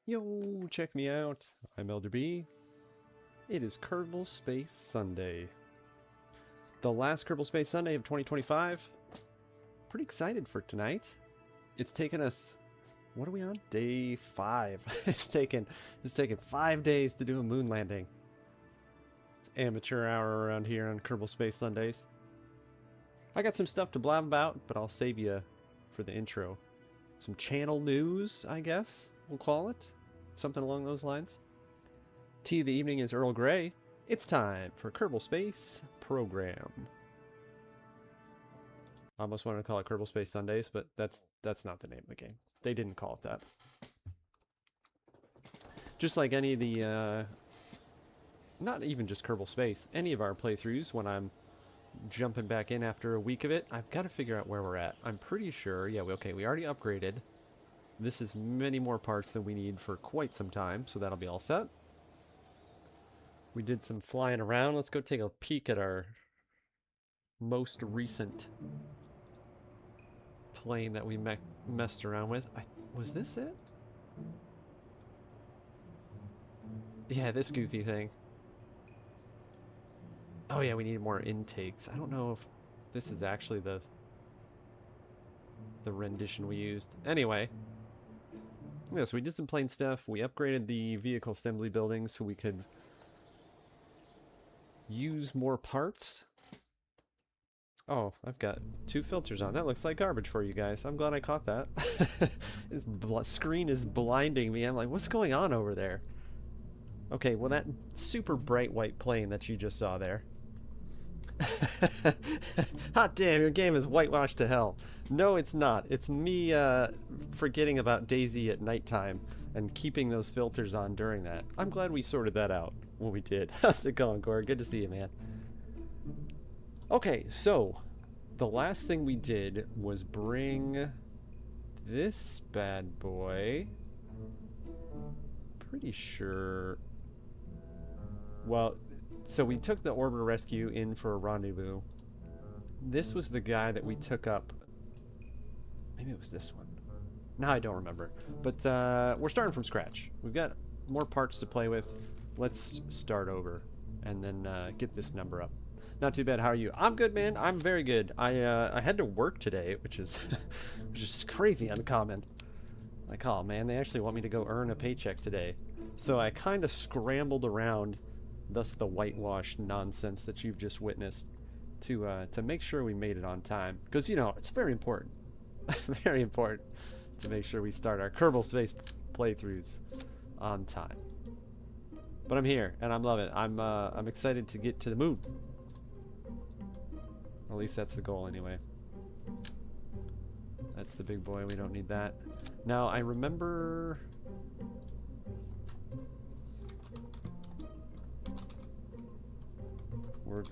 Yo, check me out. I'm Elder B. It is Kerbal Space Sunday. The last Kerbal Space Sunday of 2025. Pretty excited for tonight. It's taken us, what are we on? Day 5. It's taken 5 days to do a moon landing. It's amateur hour around here on Kerbal Space Sundays. I got some stuff to blab about, but I'll save you for the intro. Some channel news, I guess we'll call it. Something along those lines. Tea of the evening is Earl Grey. It's time for Kerbal Space Program. I almost wanted to call it Kerbal Space Sundays, but that's not the name of the game. They didn't call it that. Just like any of the, not even just Kerbal Space, any of our playthroughs, when I'm jumping back in after a week of it, I've got to figure out where we're at. I'm pretty sure, yeah, we already upgraded. This is many more parts than we need for quite some time, so that'll be all set. We did some flying around. Let's go take a peek at our most recent plane that we messed around with. Was this it? Yeah, this goofy thing. Oh yeah, we need more intakes. I don't know if this is actually the rendition we used. Anyway. Yeah, so we did some plane stuff. We upgraded the vehicle assembly building so we could use more parts. Oh, I've got 2 filters on. That looks like garbage for you guys. I'm glad I caught that. This screen is blinding me. I'm like, what's going on over there? Okay, well that super bright white plane that you just saw there. Hot damn, your game is whitewashed to hell. No, it's not. It's me forgetting about Daisy at nighttime and keeping those filters on during that. I'm glad we sorted that out when we did. How's it going, Corey? Good to see you, man. Okay, so the last thing we did was bring this bad boy. Pretty sure. Well, so we took the Orbiter Rescue in for a rendezvous. This was the guy that we took up. Maybe it was this one. Now I don't remember. But we're starting from scratch. We've got more parts to play with. Let's start over and then get this number up. Not too bad. How are you? I'm good, man. I'm very good. I had to work today, which is which is crazy uncommon. Like, oh man, they actually want me to go earn a paycheck today. So I kind of scrambled around, thus the whitewashed nonsense that you've just witnessed, to make sure we made it on time. Because, you know, it's very important. Very important to make sure we start our Kerbal Space playthroughs on time. But I'm here, and I'm loving it. I'm excited to get to the moon. At least that's the goal, anyway. That's the big boy. We don't need that. Now, I remember... We're...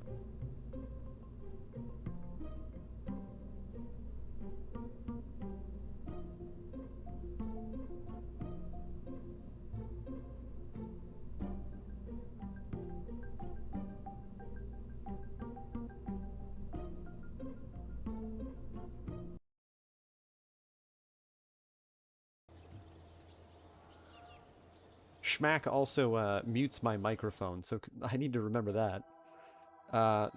Schmack also mutes my microphone, so I need to remember that.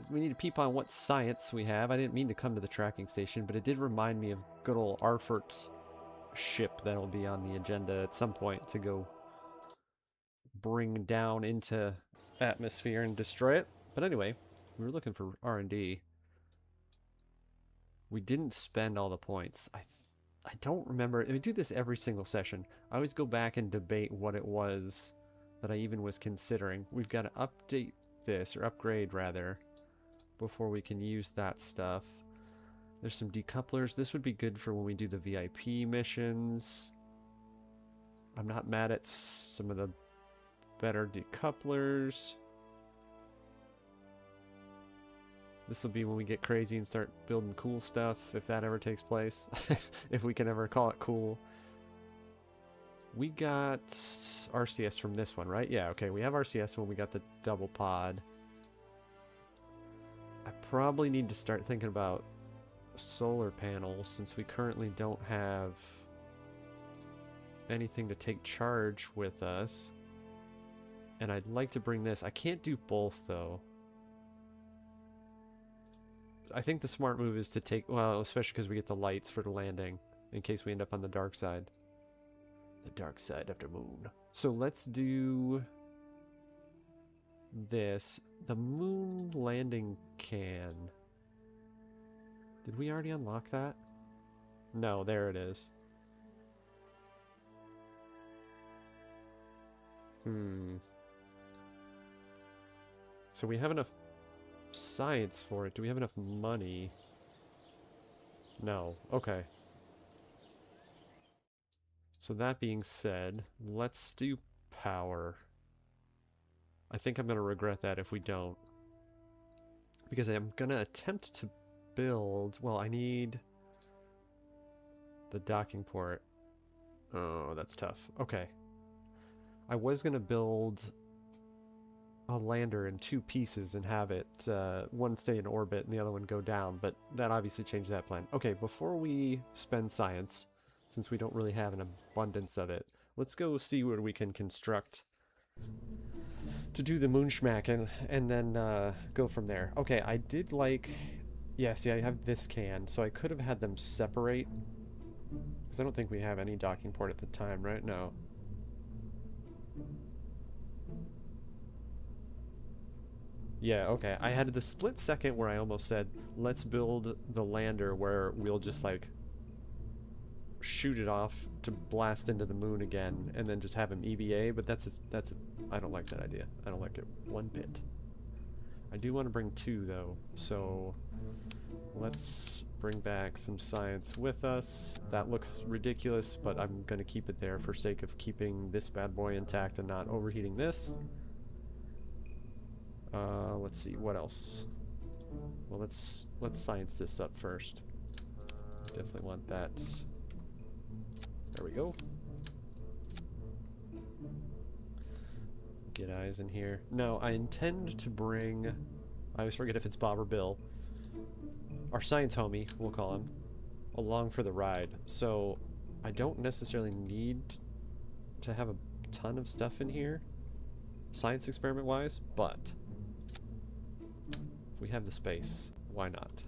We need to peep on what science we have. I didn't mean to come to the tracking station, but it did remind me of good old Arfert's ship that'll be on the agenda at some point to go bring down into atmosphere and destroy it. But anyway, we were looking for R&D. We didn't spend all the points. I don't remember. We do this every single session. I always go back and debate what it was that I even was considering. We've got to update this, or upgrade rather, before we can use that stuff. There's some decouplers. This would be good for when we do the VIP missions. I'm not mad at some of the better decouplers. This will be when we get crazy and start building cool stuff, if that ever takes place. If we can ever call it cool. We got RCS from this one, right? Yeah, okay, we have RCS when we got the double pod. I probably need to start thinking about solar panels since we currently don't have anything to take charge with us. And I'd like to bring this. I can't do both, though. I think the smart move is to take... Well, especially because we get the lights for the landing, in case we end up on the dark side. The dark side of the moon. So let's do... this. The Mun Landing can. Did we already unlock that? No, there it is. So we have enough science for it. Do we have enough money? No. Okay. So that being said, let's do power. I think I'm going to regret that if we don't. Because I'm going to attempt to build... Well, I need the docking port. Oh, that's tough. Okay. I was going to build a lander in 2 pieces and have it, one stay in orbit and the other one go down, but that obviously changed that plan. Okay, before we spend science, since we don't really have an abundance of it, let's go see what we can construct to do the moonschmack and then go from there. Okay, I did like... Yeah, see, I have this can, so I could have had them separate, because I don't think we have any docking port at the time, right? No. Yeah, okay. I had the split second where I almost said, let's build the lander where we'll just, like, shoot it off to blast into the moon again, and then just have him EVA, but I don't like that idea. I don't like it one bit. I do want to bring 2, though, so let's bring back some science with us. That looks ridiculous, but I'm going to keep it there for sake of keeping this bad boy intact and not overheating this. Let's see, what else? Well, let's science this up first. Definitely want that. There we go. Get eyes in here. No, I intend to bring... I always forget if it's Bob or Bill. Our science homie, we'll call him, along for the ride. So, I don't necessarily need to have a ton of stuff in here, science experiment-wise, but... if we have the space, why not?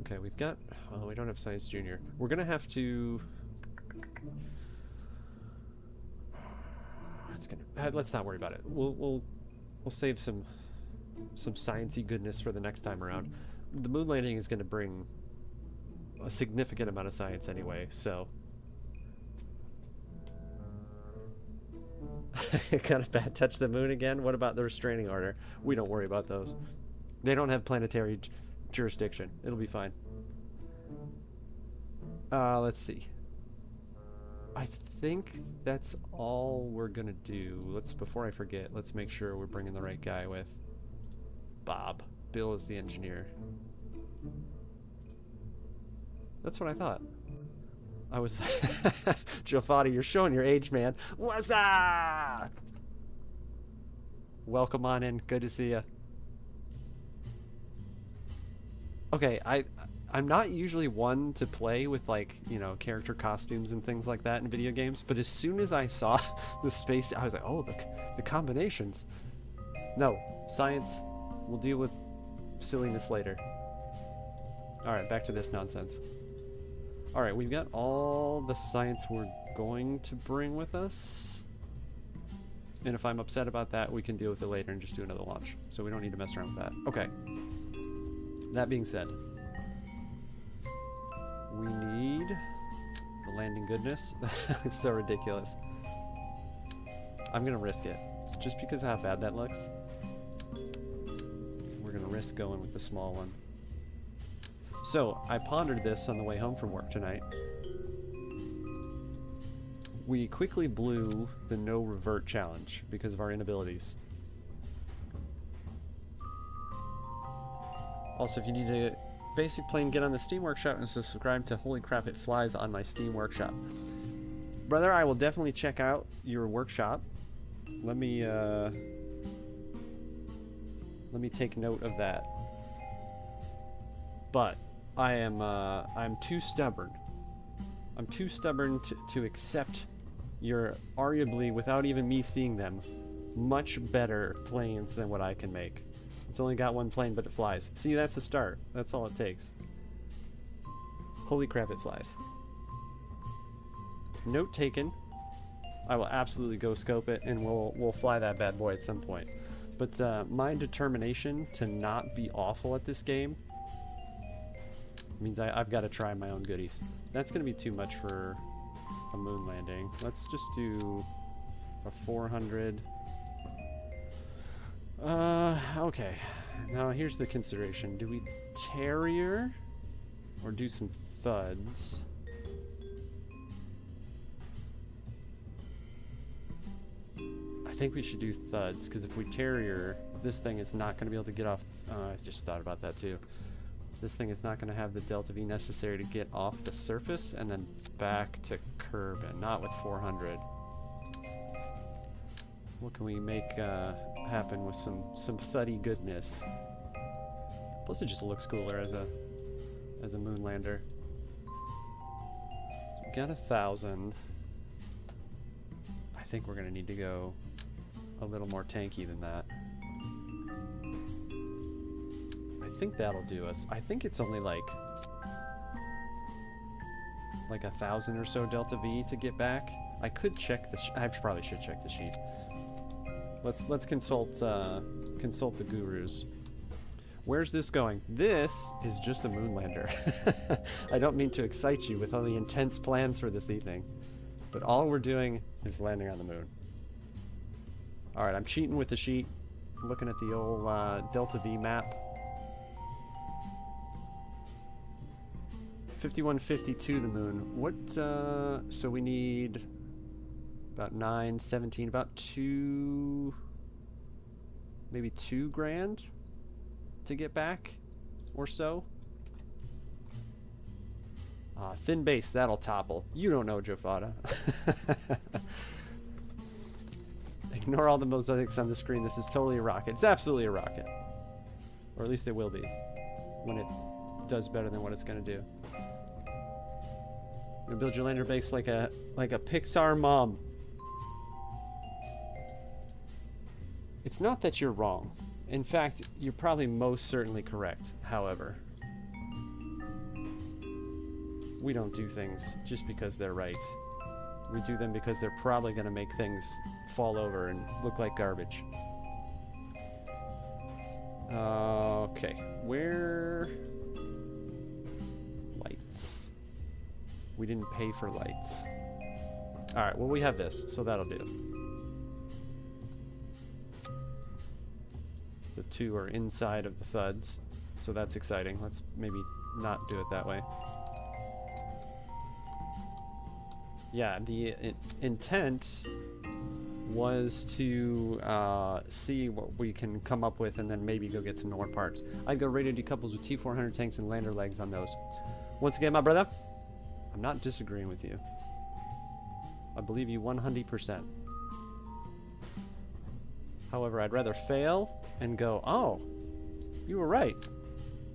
Okay, we've got... oh, we don't have Science Junior. We're gonna have to... it's gonna... let's not worry about it. We'll save some sciencey goodness for the next time around. The moon landing is gonna bring a significant amount of science anyway, so... Got a bad touch the moon again? What about the restraining order? We don't worry about those. They don't have planetary jurisdiction. It'll be fine. Let's see. I think that's all we're gonna do. Before I forget, let's make sure we're bringing the right guy with. Bob. Bill is the engineer. That's what I thought. I was... Joe Foddy, you're showing your age, man. What's up? Welcome on in. Good to see you. Okay, I'm not usually one to play with, like, you know, character costumes and things like that in video games, but as soon as I saw the space, I was like, oh, the combinations. No, science. We'll deal with silliness later. Alright, back to this nonsense. Alright, we've got all the science we're going to bring with us. And if I'm upset about that, we can deal with it later and just do another launch. So we don't need to mess around with that. Okay. That being said, we need the landing goodness. It's so ridiculous. I'm gonna risk it. Just because of how bad that looks. We're gonna risk going with the small one. So, I pondered this on the way home from work tonight. We quickly blew the no revert challenge because of our inabilities. Also, if you need a basic plane, get on the Steam Workshop and subscribe to Holy Crap It Flies on my Steam Workshop. Brother, I will definitely check out your workshop. Let me Let me take note of that. But I'm too stubborn. I'm too stubborn to accept your arguably, without even me seeing them, much better planes than what I can make. It's only got one plane, but it flies. See, that's a start. That's all it takes. Holy crap, it flies. Note taken. I will absolutely go scope it, and we'll fly that bad boy at some point. But my determination to not be awful at this game means I've got to try my own goodies. That's going to be too much for a moon landing. Let's just do a 400. Okay. Now here's the consideration. Do we Terrier or do some thuds? I think we should do thuds, because if we Terrier, this thing is not going to be able to get off. I just thought about that too. This thing is not going to have the delta V necessary to get off the surface and then back to Kerbal, not with 400. What can we make happen with some thuddy goodness? Plus, it just looks cooler as a moon lander. Got 1,000. I think we're gonna need to go a little more tanky than that. I think that'll do us. I think it's only like 1,000 or so delta V to get back. I could check the. I probably should check the sheet. Let's consult the gurus. Where's this going? This is just a moon lander. I don't mean to excite you with all the intense plans for this evening, but all we're doing is landing on the moon. All right, I'm cheating with the sheet. Looking at the old delta V map. 5152 the moon. What? So we need about 917, about maybe 2 grand to get back or so. Thin base, that'll topple. You don't know, Jofada. Ignore all the mosaics on the screen. This is totally a rocket. It's absolutely a rocket. Or at least it will be when it does better than what it's going to do. You're gonna build your lander base like a Pixar mom. It's not that you're wrong. In fact, you're probably most certainly correct. However, we don't do things just because they're right. We do them because they're probably going to make things fall over and look like garbage. Okay, where... lights. We didn't pay for lights. Alright, well we have this, so that'll do. The 2 are inside of the thuds, so that's exciting. Let's maybe not do it that way. Yeah, the intent was to see what we can come up with and then maybe go get some more parts. I'd go radio decouples with T400 tanks and lander legs on those. Once again, my brother, I'm not disagreeing with you. I believe you 100%. However, I'd rather fail and go, oh, you were right,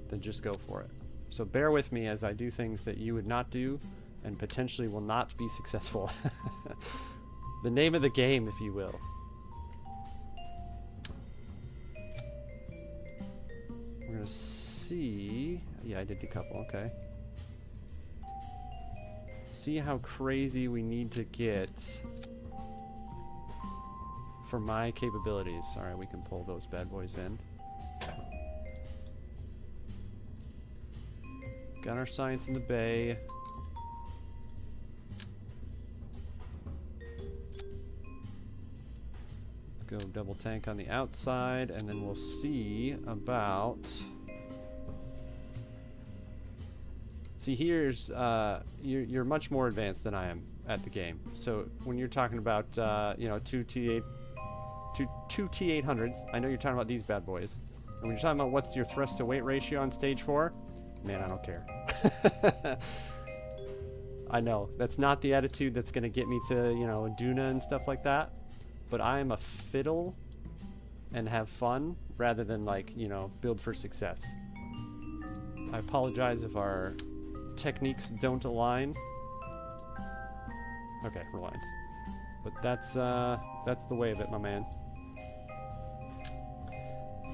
than just go for it. So bear with me as I do things that you would not do and potentially will not be successful. The name of the game, if you will. We're gonna see... yeah, I did decouple, okay. See how crazy we need to get for my capabilities. Alright, we can pull those bad boys in. Got our science in the bay. Go double tank on the outside, and then we'll see about... see, here's... you're much more advanced than I am at the game. So when you're talking about, you know, two T800s, I know you're talking about these bad boys. And when you're talking about what's your thrust to weight ratio on stage 4, man, I don't care. I know, that's not the attitude that's going to get me to, you know, Duna and stuff like that. But I am a fiddle and have fun rather than, like, you know, build for success. I apologize if our techniques don't align. Okay, reliance. But that's the way of it, my man.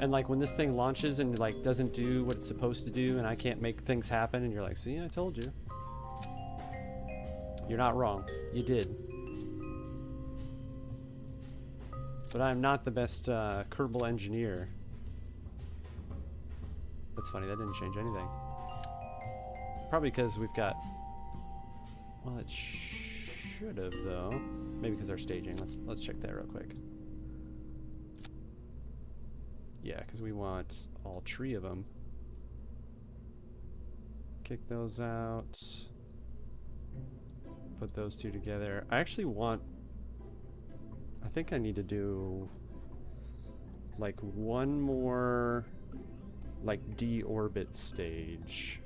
And like when this thing launches and like doesn't do what it's supposed to do and I can't make things happen and you're like, see, I told you. You're not wrong. You did. But I'm not the best Kerbal engineer. That's funny, that didn't change anything. Probably because we've got... Well, it should have, though. Maybe because our staging. Let's check that real quick. Yeah, because we want all three of them. Kick those out. Put those two together. I actually want... I think I need to do like one more like deorbit stage.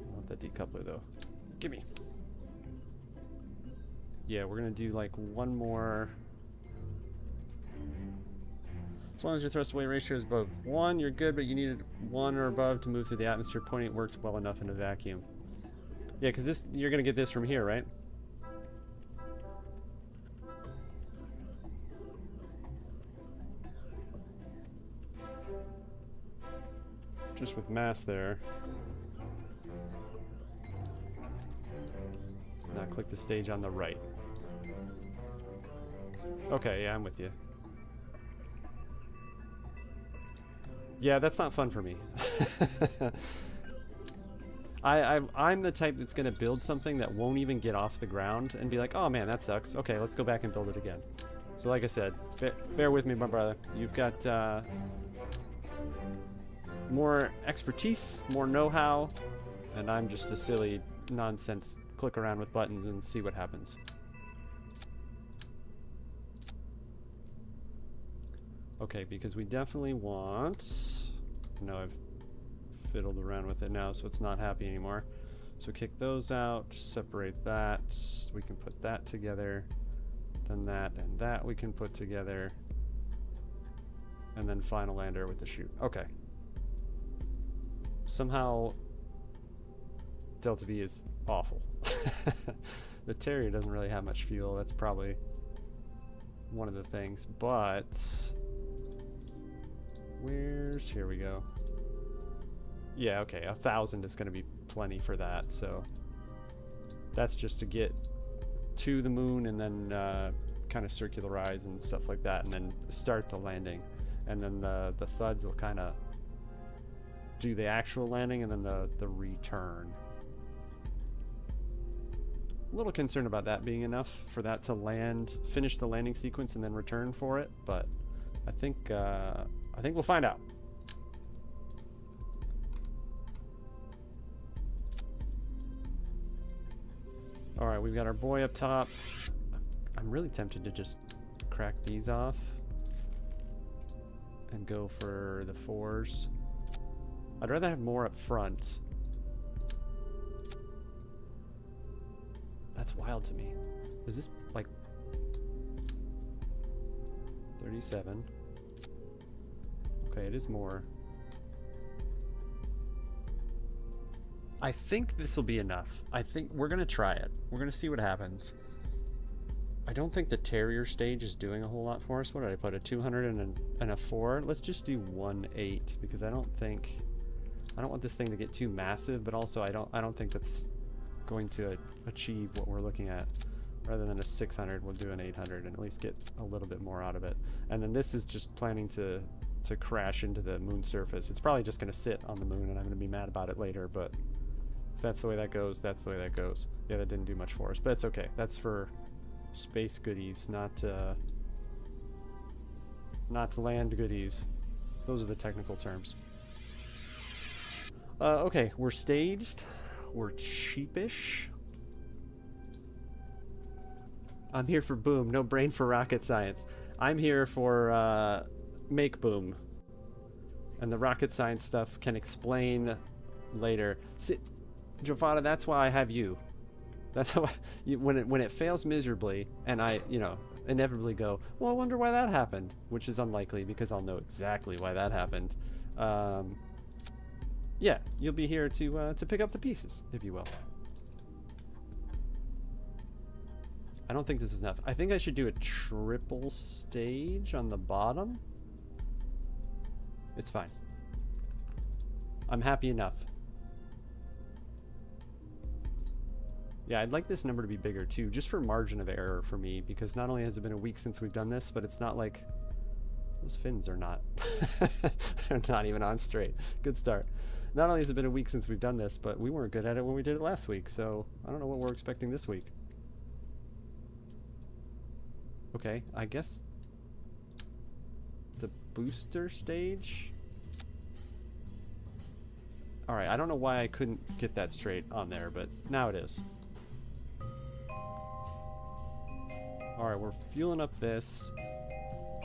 I want that decoupler though. Gimme. Yeah, we're gonna do like one more. As long as your thrust to weight ratio is above 1, you're good, but you need 1 or above to move through the atmosphere. Pointing works well enough in a vacuum. Yeah, because this, you're gonna get this from here, right? Just with mass there. Now click the stage on the right. Okay, yeah, I'm with you. Yeah, that's not fun for me. I'm the type that's gonna build something that won't even get off the ground and be like, oh man, that sucks. Okay, let's go back and build it again. So like I said, bear with me, my brother. You've got more expertise, more know-how, and I'm just a silly nonsense click around with buttons and see what happens. Okay, because we definitely want... No, I've fiddled around with it now, so it's not happy anymore. So kick those out, separate that. We can put that together. Then that and that we can put together. And then final lander with the chute. Okay. Somehow Delta V is awful. The Terrier doesn't really have much fuel. That's probably one of the things. But where's... Here we go. Yeah, okay. 1,000 is going to be plenty for that. So that's just to get to the moon and then kind of circularize and stuff like that, and then start the landing. And then the thuds will kind of do the actual landing and then the return. A little concerned about that being enough for that to land, finish the landing sequence and then return for it, but I think we'll find out. All right, we've got our boy up top. I'm really tempted to just crack these off and go for the 4s. I'd rather have more up front. That's wild to me. Is this like 37? Okay, it is more. I think this will be enough. I think we're gonna try it. We're gonna see what happens. I don't think the Terrier stage is doing a whole lot for us. What did I put? A 200 and a 4? Let's just do 1.8 because I don't want this thing to get too massive, but also I don't think that's going to achieve what we're looking at. Rather than a 600, we'll do an 800 and at least get a little bit more out of it. And then this is just planning to crash into the moon surface. It's probably just going to sit on the moon and I'm going to be mad about it later, but if that's the way that goes, that's the way that goes. Yeah, that didn't do much for us, but it's okay. That's for space goodies, not land goodies. Those are the technical terms. Okay, we're staged. We're cheapish. I'm here for boom, no brain for rocket science. I'm here for make boom. And the rocket science stuff can explain later. See, Jofada, that's why I have you. That's how when it fails miserably, and I, you know, inevitably go, well, I wonder why that happened, which is unlikely because I'll know exactly why that happened. Yeah, you'll be here to pick up the pieces, if you will. I don't think this is enough. I think I should do a triple stage on the bottom. It's fine. I'm happy enough. Yeah, I'd like this number to be bigger too, just for margin of error for me, because not only has it been a week since we've done this, but it's not like those fins are not they're not even on straight. Good start. Not only has it been a week since we've done this, but we weren't good at it when we did it last week, so I don't know what we're expecting this week. Okay, I guess the booster stage. Alright, I don't know why I couldn't get that straight on there, but now it is. Alright, we're fueling up this.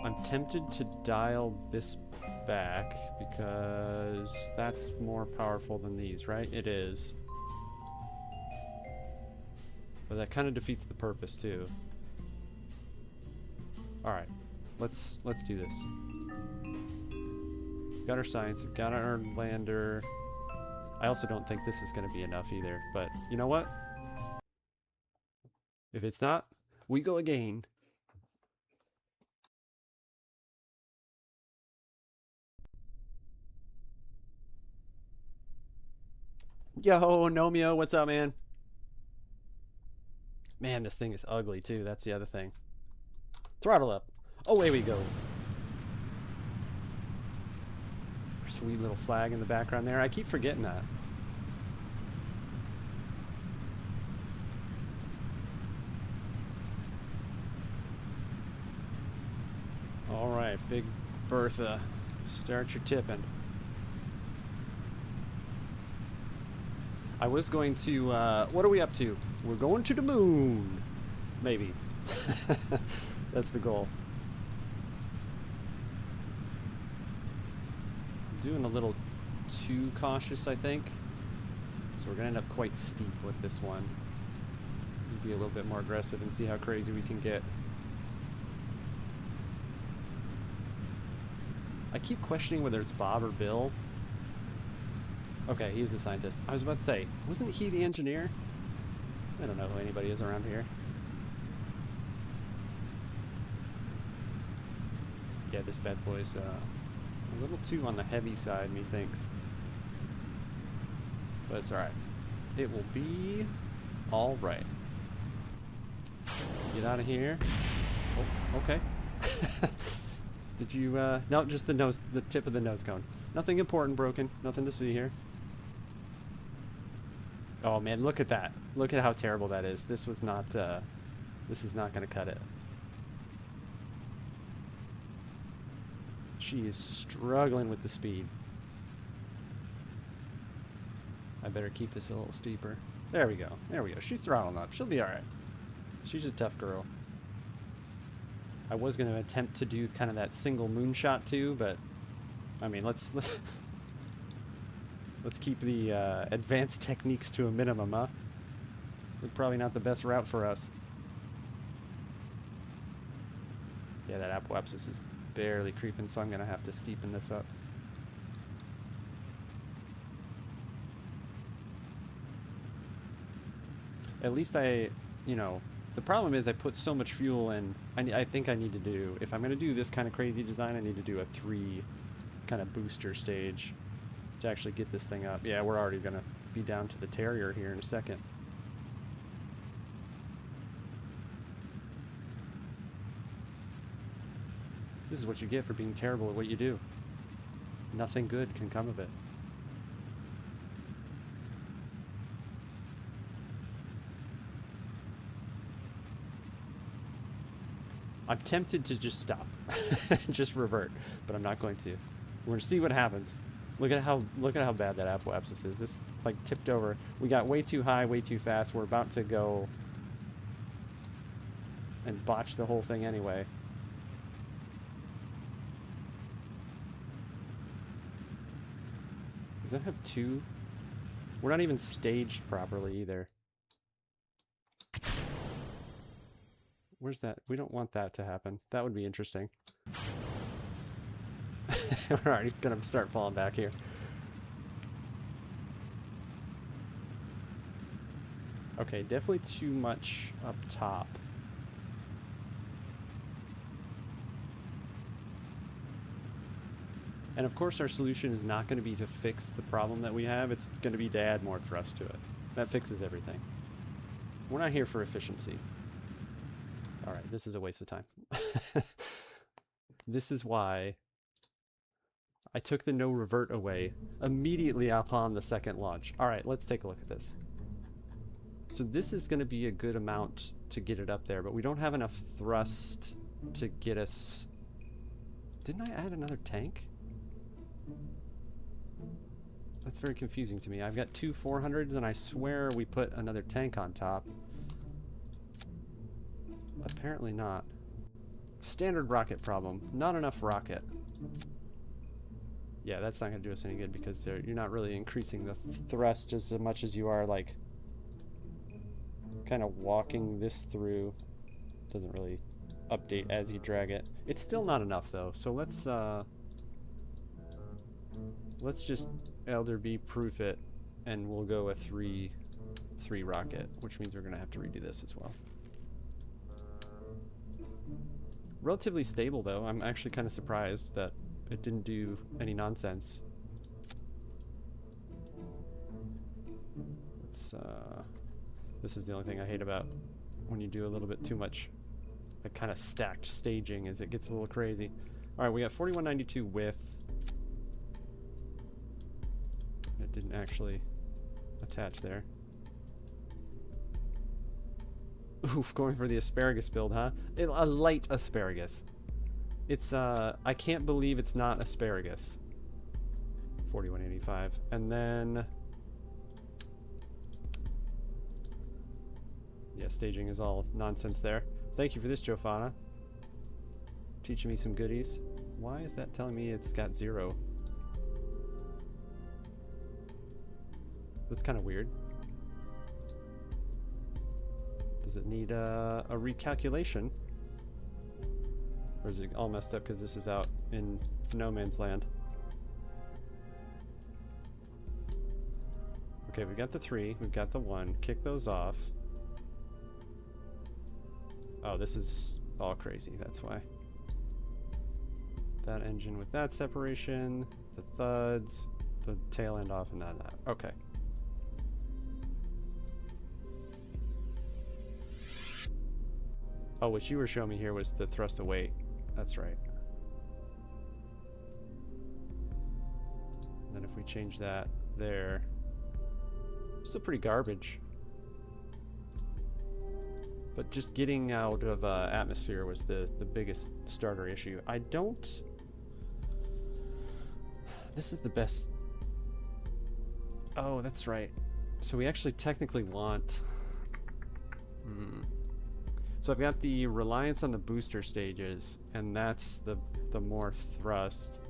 I'm tempted to dial this back because that's more powerful than these, right? It is. But that kind of defeats the purpose too. Alright, let's do this. We've got our science, we've got our lander. I also don't think this is going to be enough either, but you know what? If it's not, we go again. Yo, Nomeo, what's up, man? Man, this thing is ugly too, that's the other thing. Throttle up. Away we go. Sweet little flag in the background there. I keep forgetting that. Alright, Big Bertha. Start your tipping. I was going to, what are we up to? We're going to the moon. Maybe. That's the goal. I'm doing a little too cautious, I think. So we're going to end up quite steep with this one. Be a little bit more aggressive and see how crazy we can get. I keep questioning whether it's Bob or Bill. Okay, he's the scientist. I was about to say, wasn't he the engineer? I don't know who anybody is around here. Yeah, this bad boy's a little too on the heavy side, methinks. But it's alright. It will be alright. Get out of here. Oh, okay. Did you, no, just the tip of the nose cone. Nothing important broken. Nothing to see here. Oh man, look at that. Look at how terrible that is. This was not, this is not gonna cut it. She is struggling with the speed. I better keep this a little steeper. There we go. There we go. She's throttling up. She'll be alright. She's a tough girl. I was going to attempt to do kind of that single moonshot too, but I mean, let's keep the advanced techniques to a minimum, huh? Probably not the best route for us. Yeah, that apoapsis is barely creeping, so I'm going to have to steepen this up. At least I, you know, the problem is I put so much fuel in. I think I need to do, if I'm going to do this kind of crazy design, I need to do a 3 kind of booster stage to actually get this thing up. Yeah, we're already going to be down to the Terrier here in a second. This is what you get for being terrible at what you do. Nothing good can come of it. I'm tempted to just stop, just revert, but I'm not going to. We're gonna see what happens. Look at how bad that apoapsis is. It's like tipped over. We got way too high, way too fast. We're about to go and botch the whole thing anyway. Does that have 2? We're not even staged properly either. Where's that? We don't want that to happen. That would be interesting. We're already gonna start falling back here. Okay, definitely too much up top. And of course our solution is not going to be to fix the problem that we have, it's going to be to add more thrust to it. That fixes everything. We're not here for efficiency. Alright, this is a waste of time. This is why I took the no revert away immediately upon the second launch. Alright, let's take a look at this. So this is going to be a good amount to get it up there, but we don't have enough thrust to get us... Didn't I add another tank? That's very confusing to me. I've got two 400s and I swear we put another tank on top. Apparently not. Standard rocket problem. Not enough rocket. Yeah, that's not going to do us any good because you're not really increasing the thrust as much as you are like kind of walking this through. Doesn't really update as you drag it. It's still not enough though, so let's just elderb proof it and we'll go a 3 rocket, which means we're gonna have to redo this as well. Relatively stable though. I'm actually kind of surprised that it didn't do any nonsense. It's this is the only thing I hate about when you do a little bit too much like kind of stacked staging, is it gets a little crazy. Alright, we got 4192 width. It didn't actually attach there. Oof, going for the asparagus build, huh? A light asparagus. It's, I can't believe it's not asparagus. 4185. And then... yeah, staging is all nonsense there. Thank you for this, Jofana. Teaching me some goodies. Why is that telling me it's got 0? That's kind of weird. Does it need a recalculation? Or is it all messed up because this is out in no man's land? Okay, we got the 3, we've got the 1. Kick those off. Oh, this is all crazy, that's why. That engine with that separation, the thuds, the tail end off, and that. Okay. Oh, what you were showing me here was the thrust of weight. That's right. And then if we change that there, still pretty garbage. But just getting out of atmosphere was the biggest starter issue. I don't... This is the best... Oh, that's right. So we actually technically want... So I've got the reliance on the booster stages, and that's the more thrust.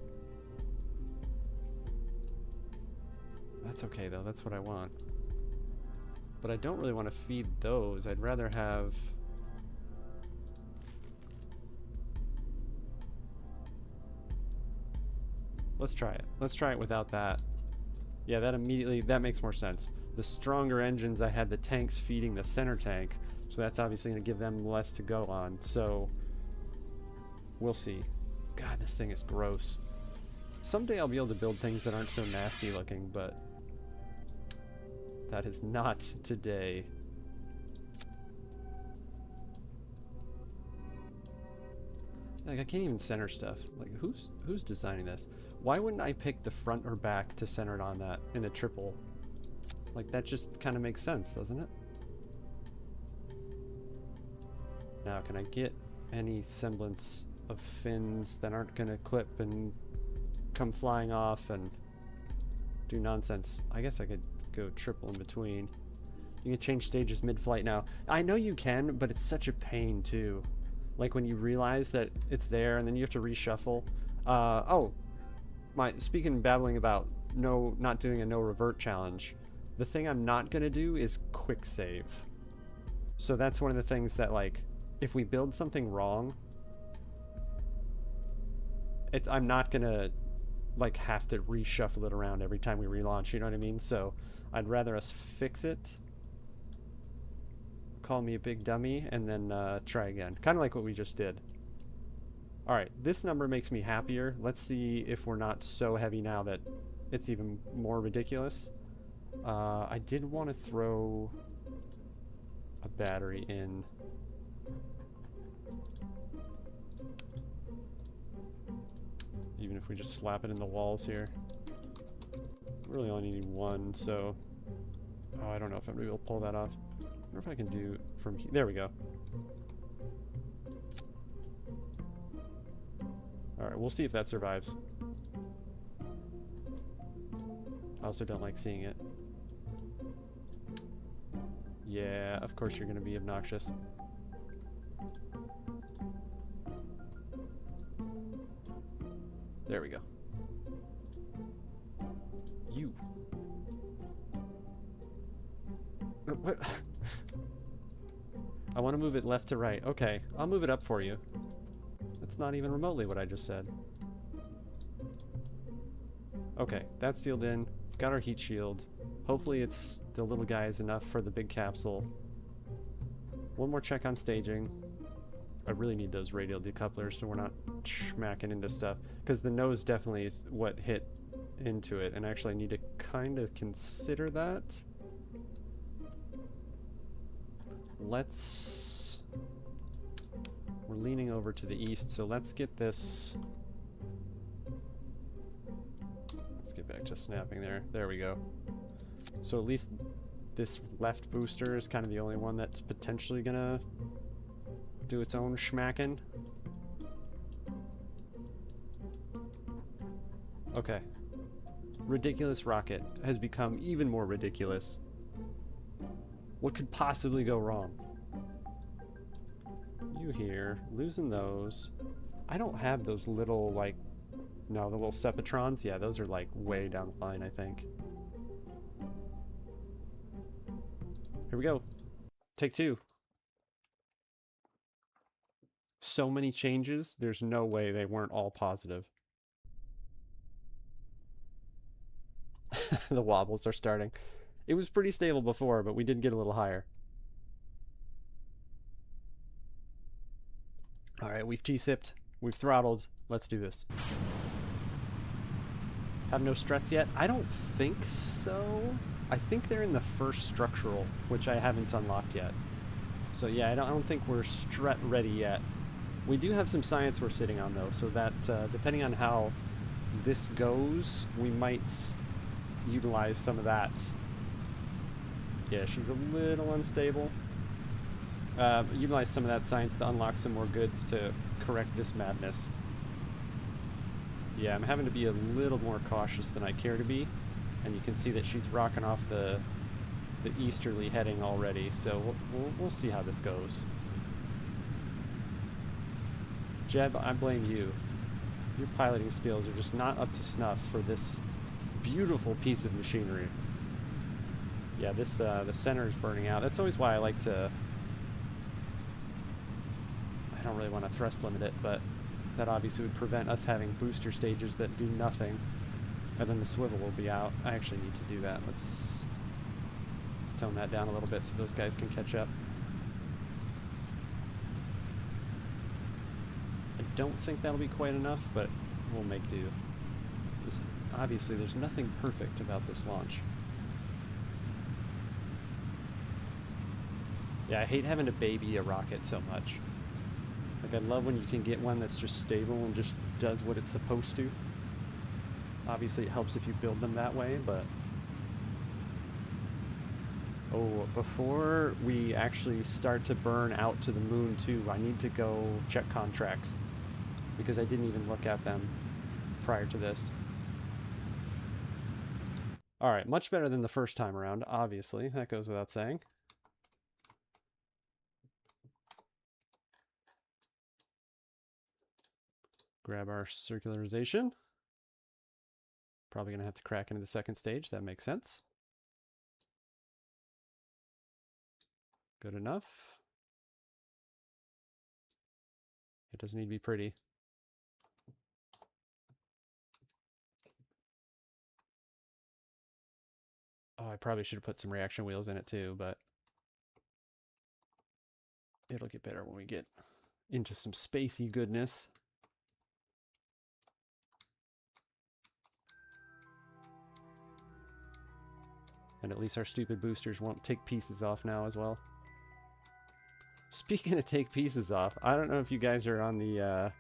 That's okay though, that's what I want. But I don't really want to feed those. I'd rather have... Let's try it. Let's try it without that. Yeah, that immediately, that makes more sense. The stronger engines, I had the tanks feeding the center tank, so that's obviously going to give them less to go on. So, we'll see. God, this thing is gross. Someday I'll be able to build things that aren't so nasty looking, but that is not today. Like, I can't even center stuff. Like, who's designing this? Why wouldn't I pick the front or back to center it on that in a triple? Like, that just kind of makes sense, doesn't it? Now, can I get any semblance of fins that aren't going to clip and come flying off and do nonsense? I guess I could go triple in between. You can change stages mid-flight now. I know you can, but it's such a pain too. Like when you realize that it's there and then you have to reshuffle. Speaking babbling about not doing a no revert challenge, the thing I'm not gonna do is quick save. So that's one of the things that, like, if we build something wrong, I'm not gonna like have to reshuffle it around every time we relaunch, you know what I mean? So I'd rather us fix it, call me a big dummy, and then try again. Kind of like what we just did. Alright, this number makes me happier. Let's see if we're not so heavy now that it's even more ridiculous. I did want to throw a battery in. Even if we just slap it in the walls here. We really only need one, so... Oh, I don't know if I'm going to be able to pull that off. I wonder if I can do from here. There we go. Alright, we'll see if that survives. I also don't like seeing it. Yeah, of course you're going to be obnoxious. There we go. You. What? I want to move it left to right. Okay, I'll move it up for you. That's not even remotely what I just said. Okay, that's sealed in. We've got our heat shield. Hopefully it's the little guy is enough for the big capsule. One more check on staging. I really need those radial decouplers so we're not smacking into stuff. Because the nose definitely is what hit into it. And actually I need to kind of consider that. Let's... We're leaning over to the east, so let's get this... Let's get back to snapping there. There we go. So at least this left booster is kind of the only one that's potentially gonna do its own schmacking. Okay. Ridiculous rocket has become even more ridiculous. What could possibly go wrong? You here, losing those. I don't have those little, like, no, the little Sepatrons. Yeah, those are, like, way down the line, I think. Here we go. Take two. So many changes, there's no way they weren't all positive. The wobbles are starting. It was pretty stable before, but we did get a little higher. Alright, we've T-sipped. We've throttled. Let's do this. Have no struts yet? I don't think so. I think they're in the first structural, which I haven't unlocked yet. So yeah, I don't think we're strut ready yet. We do have some science we're sitting on though, so that depending on how this goes, we might utilize some of that. Yeah, she's a little unstable. Utilize some of that science to unlock some more goods to correct this madness. Yeah, I'm having to be a little more cautious than I care to be, and you can see that she's rocking off the easterly heading already, so we'll see how this goes. Jeb, I blame you. Your piloting skills are just not up to snuff for this beautiful piece of machinery. Yeah, this the center is burning out. That's always why I like to... I don't really want to thrust limit it, but that obviously would prevent us having booster stages that do nothing, and then the swivel will be out. I actually need to do that. Let's tone that down a little bit so those guys can catch up. I don't think that'll be quite enough, but we'll make do. Obviously, there's nothing perfect about this launch. Yeah, I hate having to baby a rocket so much. Like, I love when you can get one that's just stable and just does what it's supposed to. Obviously, it helps if you build them that way, but... Oh, before we actually start to burn out to the moon, too, I need to go check contracts. Because I didn't even look at them prior to this. Alright, much better than the first time around, obviously. That goes without saying. Grab our circularization. Probably going to have to crack into the second stage. That makes sense. Good enough. It doesn't need to be pretty. Oh, I probably should have put some reaction wheels in it too, but it'll get better when we get into some spacey goodness. And at least our stupid boosters won't take pieces off now as well. Speaking of take pieces off, I don't know if you guys are on the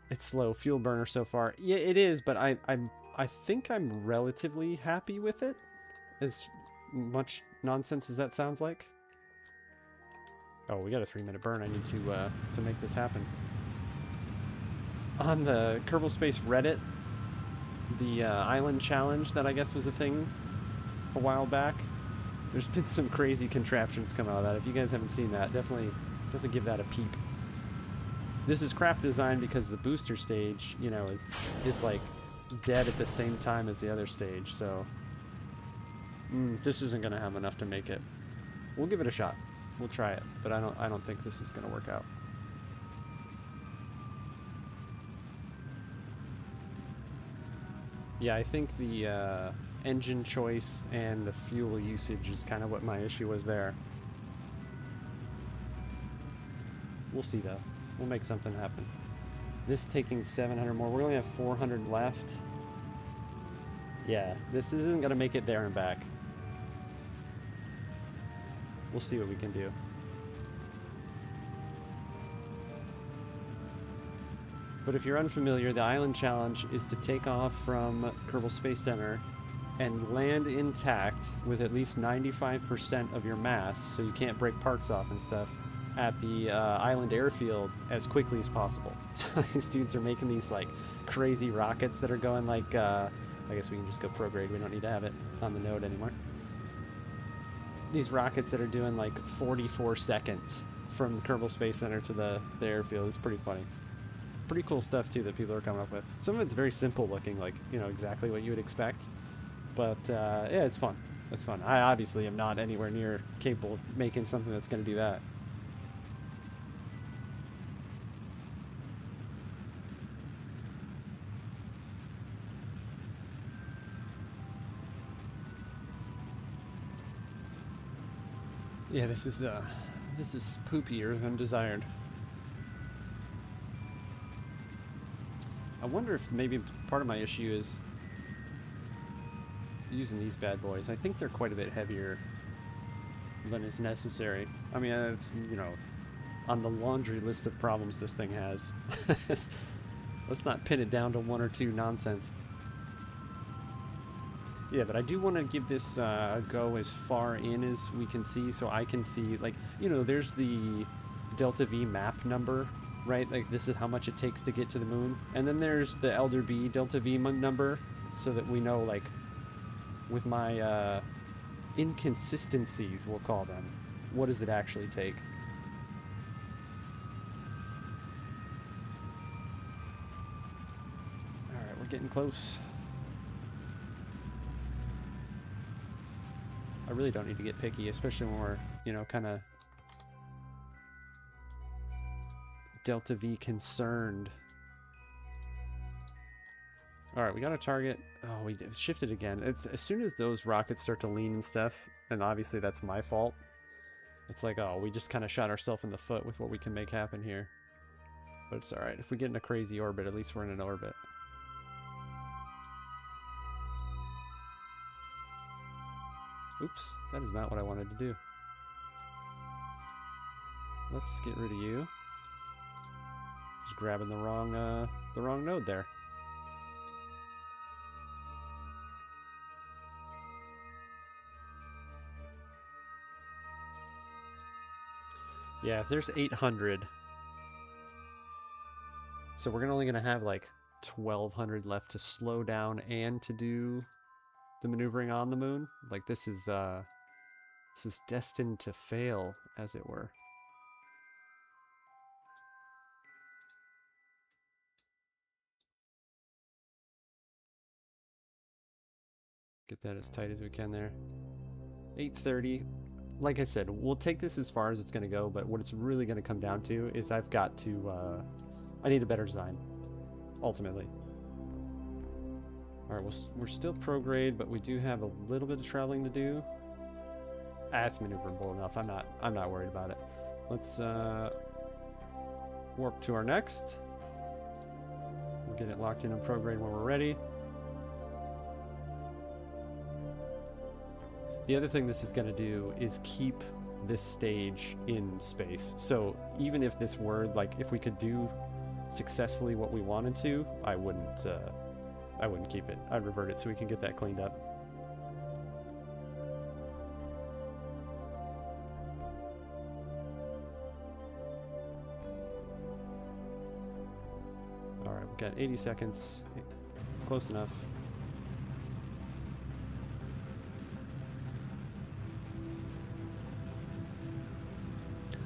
it's slow fuel burner so far. Yeah, it is, but I think I'm relatively happy with it. As much nonsense as that sounds like. Oh, we got a 3-minute burn. I need to make this happen. On the Kerbal Space Reddit, the Island Challenge that I guess was a thing a while back, there's been some crazy contraptions come out of that. If you guys haven't seen that, definitely give that a peep. This is crap design because the booster stage, you know, is like dead at the same time as the other stage, so this isn't gonna have enough to make it. We'll give it a shot. We'll try it, but I don't think this is gonna work out. Yeah, I think the engine choice and the fuel usage is kind of what my issue was there. We'll see though. We'll make something happen. This taking 700 more. We only have 400 left. Yeah, this isn't gonna make it there and back. We'll see what we can do. But if you're unfamiliar, the Island Challenge is to take off from Kerbal Space Center and land intact with at least 95% of your mass, so you can't break parts off and stuff, at the Island Airfield as quickly as possible. So these dudes are making these like crazy rockets that are going like, I guess we can just go prograde, we don't need to have it on the node anymore. These rockets that are doing like 44 seconds from Kerbal Space Center to the airfield is pretty funny. Pretty cool stuff too that people are coming up with. Some of it's very simple looking, like, you know, exactly what you would expect. But yeah, it's fun. It's fun. I obviously am not anywhere near capable of making something that's going to do that. Yeah, this is poopier than desired. I wonder if maybe part of my issue is using these bad boys. I think they're quite a bit heavier than is necessary. I mean, it's, you know, on the laundry list of problems this thing has. Let's not pin it down to one or two nonsense. Yeah, but I do want to give this a go as far in as we can see, so I can see, like, you know, there's the Delta V map number, right? Like, this is how much it takes to get to the moon. And then there's the Elder B Delta V number, so that we know, like, with my inconsistencies, we'll call them, what does it actually take? Alright, we're getting close. I really don't need to get picky, especially when we're, you know, kind of Delta V concerned. Alright, we got a target. Oh, we shifted again. It's as soon as those rockets start to lean and stuff, and obviously that's my fault, it's like, oh, we just kind of shot ourselves in the foot with what we can make happen here. But it's alright. If we get in a crazy orbit, at least we're in an orbit. Oops, that is not what I wanted to do. Let's get rid of you. Just grabbing the wrong node there. Yeah, if there's 800. So we're only gonna have like 1,200 left to slow down and to do the maneuvering on the moon. Like, this is destined to fail, as it were. Get that as tight as we can there. 8:30. like I said, we'll take this as far as it's going to go, but what it's really going to come down to is I've got to, I need a better design, ultimately. All right, we're still pro-grade, but we do have a little bit of traveling to do. It's maneuverable enough. I'm not worried about it. Let's warp to our next. We'll get it locked in on pro-grade when we're ready. The other thing this is going to do is keep this stage in space. So even if this were, like, if we could do successfully what we wanted to, I wouldn't keep it. I'd revert it so we can get that cleaned up. All right, we've got 80 seconds. Close enough.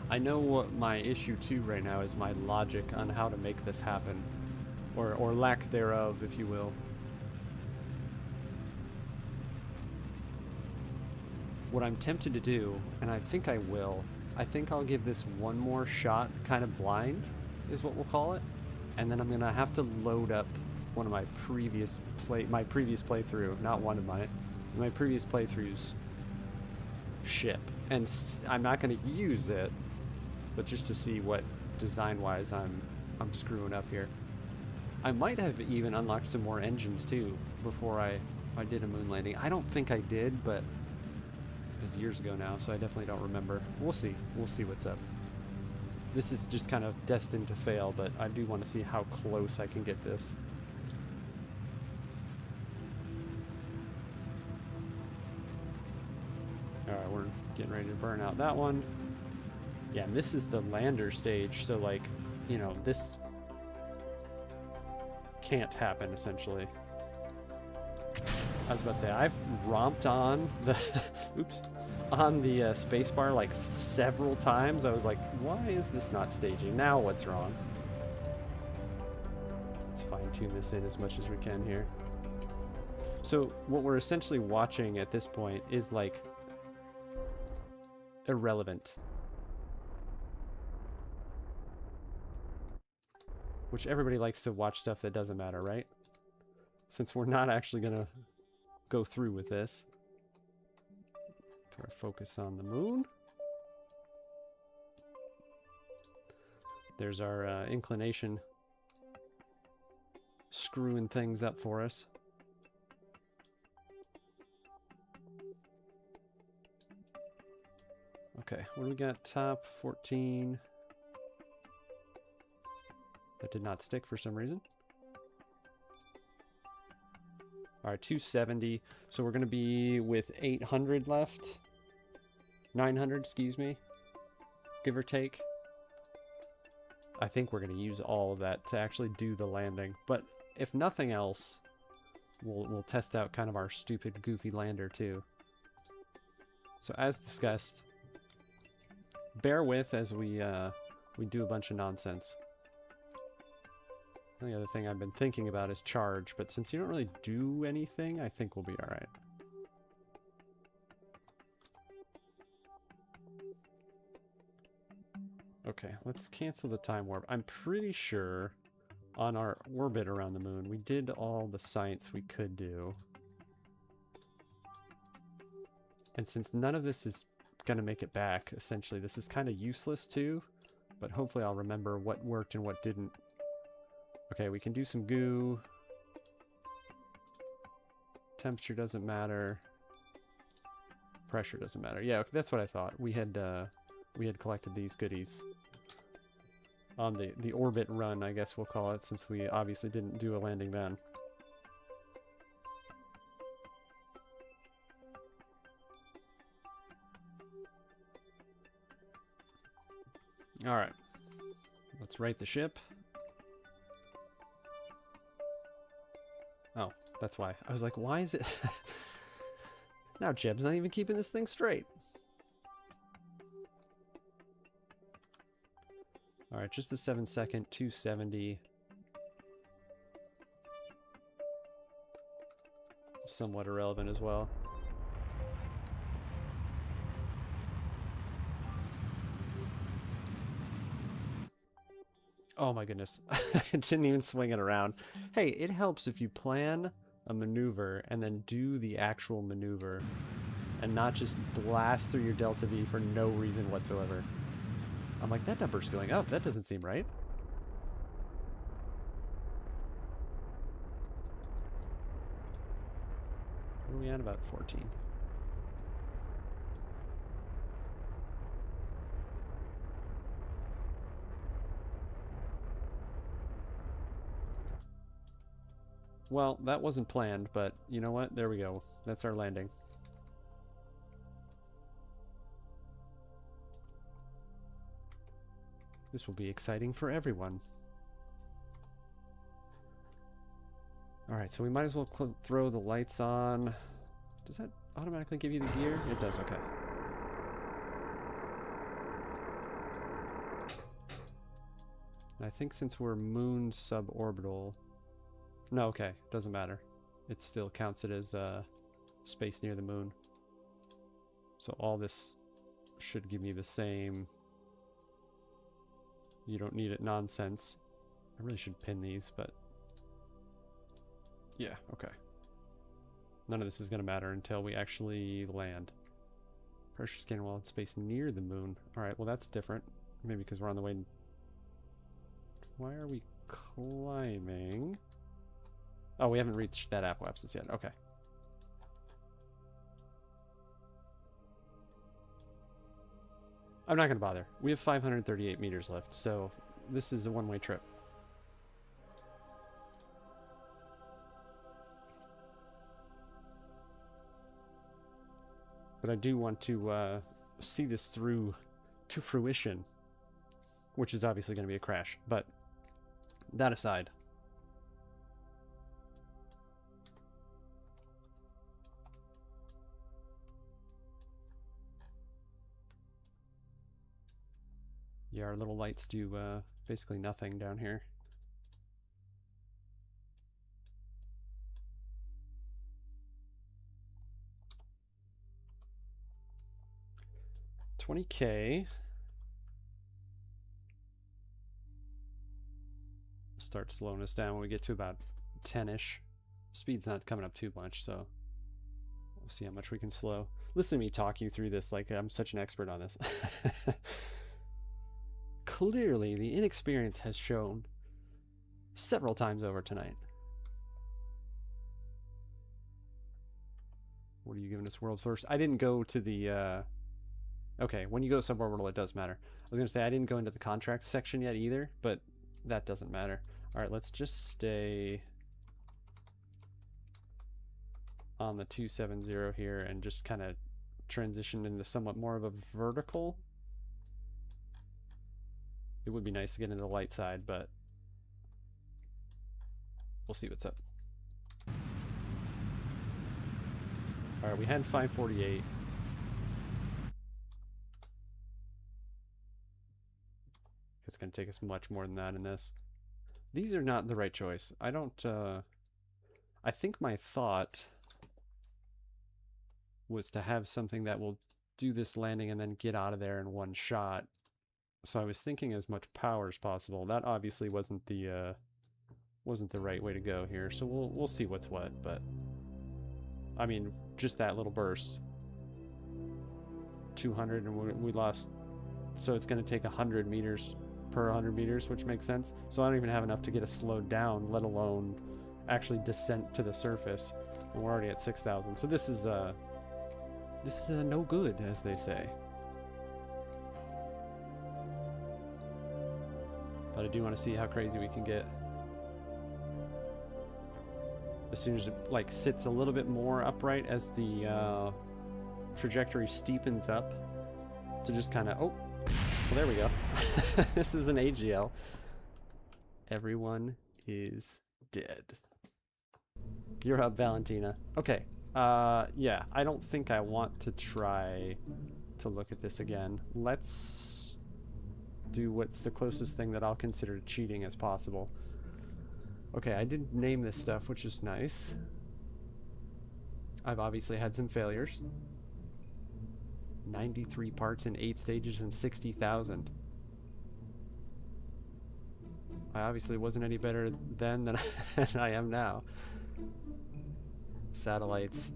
I know what my issue too right now is, my logic on how to make this happen, or lack thereof, if you will. What I'm tempted to do, and I think I will, I think I'll give this one more shot, kind of blind, is what we'll call it, and then I'm gonna have to load up one of my previous playthrough, not one of my previous playthroughs ship, and I'm not gonna use it, but just to see what design-wise I'm screwing up here. I might have even unlocked some more engines too before I did a Mun Landing. I don't think I did, but it was years ago now, so I definitely don't remember. We'll see. We'll see what's up. This is just kind of destined to fail, but I do want to see how close I can get this. Alright, we're getting ready to burn out that one. Yeah, and this is the lander stage, so, like, you know, this can't happen, essentially. I was about to say, I've romped on the oops, on the spacebar like several times. I was like, why is this not staging? Now what's wrong? Let's fine-tune this in as much as we can here. So what we're essentially watching at this point is, like, irrelevant. Which everybody likes to watch stuff that doesn't matter, right? Since we're not actually gonna go through with this. Put our focus on the moon. There's our inclination screwing things up for us. Okay, what do we got? Top 14. That did not stick for some reason. All right, 270. So we're going to be with 800 left. 900, excuse me. Give or take. I think we're going to use all of that to actually do the landing. But if nothing else, we'll test out kind of our stupid, goofy lander too. So as discussed, bear with as we do a bunch of nonsense. The other thing I've been thinking about is charge, but since you don't really do anything, I think we'll be alright. Okay, let's cancel the time warp. I'm pretty sure on our orbit around the moon, we did all the science we could do. And since none of this is going to make it back, essentially, this is kind of useless too, but hopefully I'll remember what worked and what didn't. Okay, we can do some goo. Temperature doesn't matter. Pressure doesn't matter. Yeah, okay, that's what I thought. We had collected these goodies on the orbit run, I guess we'll call it, since we obviously didn't do a landing then. All right, let's right the ship. Oh, that's why. I was like, why is it... Now Jeb's not even keeping this thing straight. Alright, just a 7-second, 270. Somewhat irrelevant as well. Oh my goodness. I didn't even swing it around. Hey, it helps if you plan a maneuver and then do the actual maneuver and not just blast through your Delta V for no reason whatsoever. I'm like, that number's going up. That doesn't seem right. What are we at? About 14. Well, that wasn't planned, but you know what? There we go. That's our landing. This will be exciting for everyone. Alright, so we might as well throw the lights on. Does that automatically give you the gear? It does, okay. And I think since we're moon suborbital... No, okay, doesn't matter. It still counts it as space near the moon. So all this should give me the same... You don't need it nonsense. I really should pin these, but... Yeah, okay. None of this is going to matter until we actually land. Pressure scanner while in space near the moon. Alright, well that's different. Maybe because we're on the way... Why are we climbing? Oh, we haven't reached that apoapsis yet. Okay. I'm not going to bother. We have 538 meters left, so this is a one-way trip. But I do want to see this through to fruition, which is obviously going to be a crash. But that aside... Yeah, our little lights do basically nothing down here. $20K. Start slowing us down when we get to about 10-ish. Speed's not coming up too much, so we'll see how much we can slow. Listen to me talk you through this like I'm such an expert on this. Clearly, the inexperience has shown several times over tonight. What are you giving us world first? I didn't go to the... Okay, when you go suborbital, it does matter. I was going to say, I didn't go into the contracts section yet either, but that doesn't matter. Alright, let's just stay on the 270 here and just kind of transition into somewhat more of a vertical. It would be nice to get into the light side, but we'll see what's up. Alright, we had 548. It's going to take us much more than that in this. These are not the right choice. I don't, I think my thought was to have something that will do this landing and then get out of there in one shot. So I was thinking as much power as possible. That obviously wasn't the right way to go here. So we'll see what's what, but I mean, just that little burst. 200 and we lost, so it's going to take 100 meters per 100 meters, which makes sense. So I don't even have enough to get us slowed down, let alone actually descent to the surface. And we're already at 6,000. So this is no good, as they say. But I do want to see how crazy we can get. As soon as it like sits a little bit more upright as the trajectory steepens up, to just kind of, oh, well, there we go. This is an AGL. Everyone is dead. You're up, Valentina. Okay. Yeah, I don't think I want to try to look at this again. Let's do what's the closest thing that I'll consider cheating as possible. Okay, I did name this stuff, which is nice. I've obviously had some failures. 93 parts in 8 stages and 60,000. I obviously wasn't any better then than I am now. Satellites.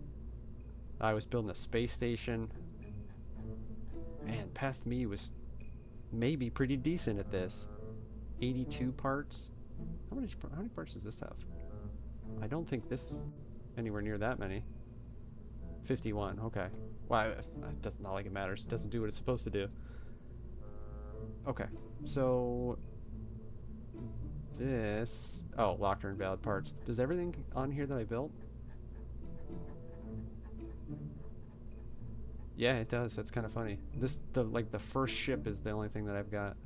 I was building a space station. Man, past me was maybe pretty decent at this. 82 parts. How many parts does this have? I don't think this anywhere near that many. 51. Okay. Well, it doesn't, not like it matters. It doesn't do what it's supposed to do. Okay. So this. Oh, locked or invalid parts. Does everything on here that I built? Yeah, it does. That's kind of funny. The first ship is the only thing that I've got.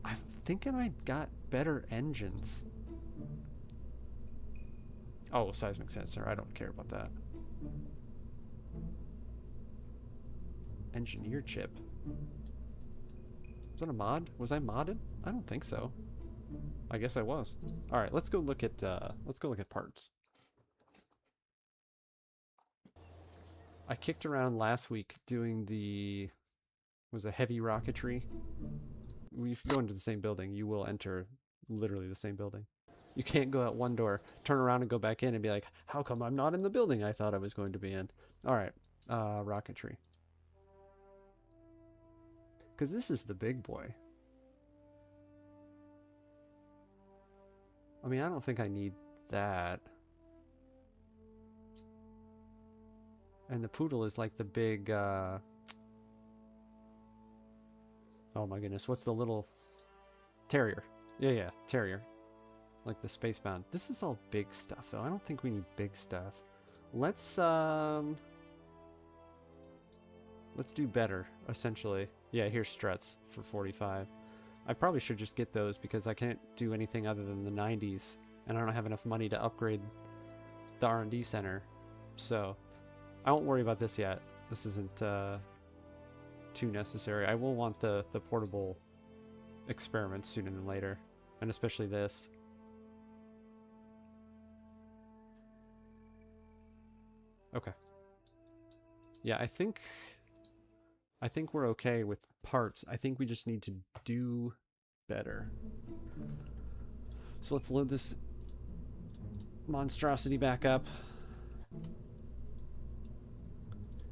I'm thinking I got better engines. Oh, seismic sensor. I don't care about that. Engineer chip. Was that a mod? Was I modded? I don't think so. I guess I was. All right, let's go look at parts. I kicked around last week doing was a heavy rocketry. If you go into the same building, you will enter literally the same building. You can't go out one door, turn around and go back in and be like, how come I'm not in the building I thought I was going to be in? All right, rocketry. Because this is the big boy. I mean, I don't think I need that. And the poodle is like the big, oh my goodness, what's the little terrier? Yeah, terrier. Like the spacebound. This is all big stuff though. I don't think we need big stuff. Let's do better, essentially. Yeah, here's struts for 45. I probably should just get those because I can't do anything other than the 90s, and I don't have enough money to upgrade the R&D center. So I won't worry about this yet. This isn't too necessary. I will want the portable experiments sooner than later, and especially this. Okay. Yeah, I think we're okay with parts. I think we just need to do better. So let's load this monstrosity back up.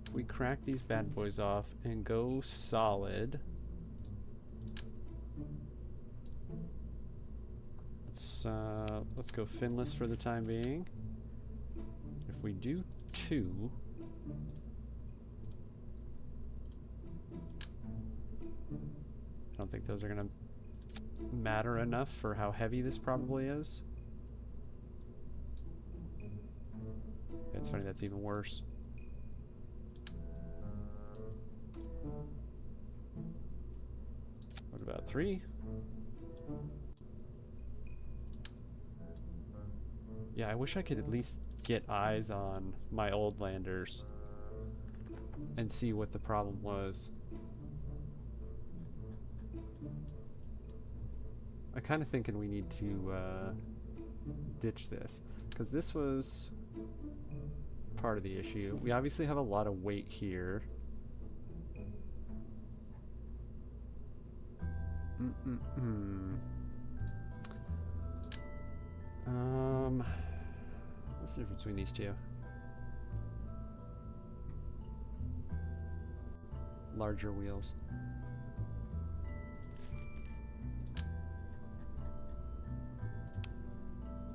If we crack these bad boys off and go solid. Let's go finless for the time being. If we do 2, I don't think those are gonna matter enough for how heavy this probably is. It's funny, that's even worse. What about 3? Yeah, I wish I could at least get eyes on my old landers and see what the problem was. I'm kind of thinking we need to ditch this, because this was part of the issue. We obviously have a lot of weight here. What's the difference between these two? Larger wheels.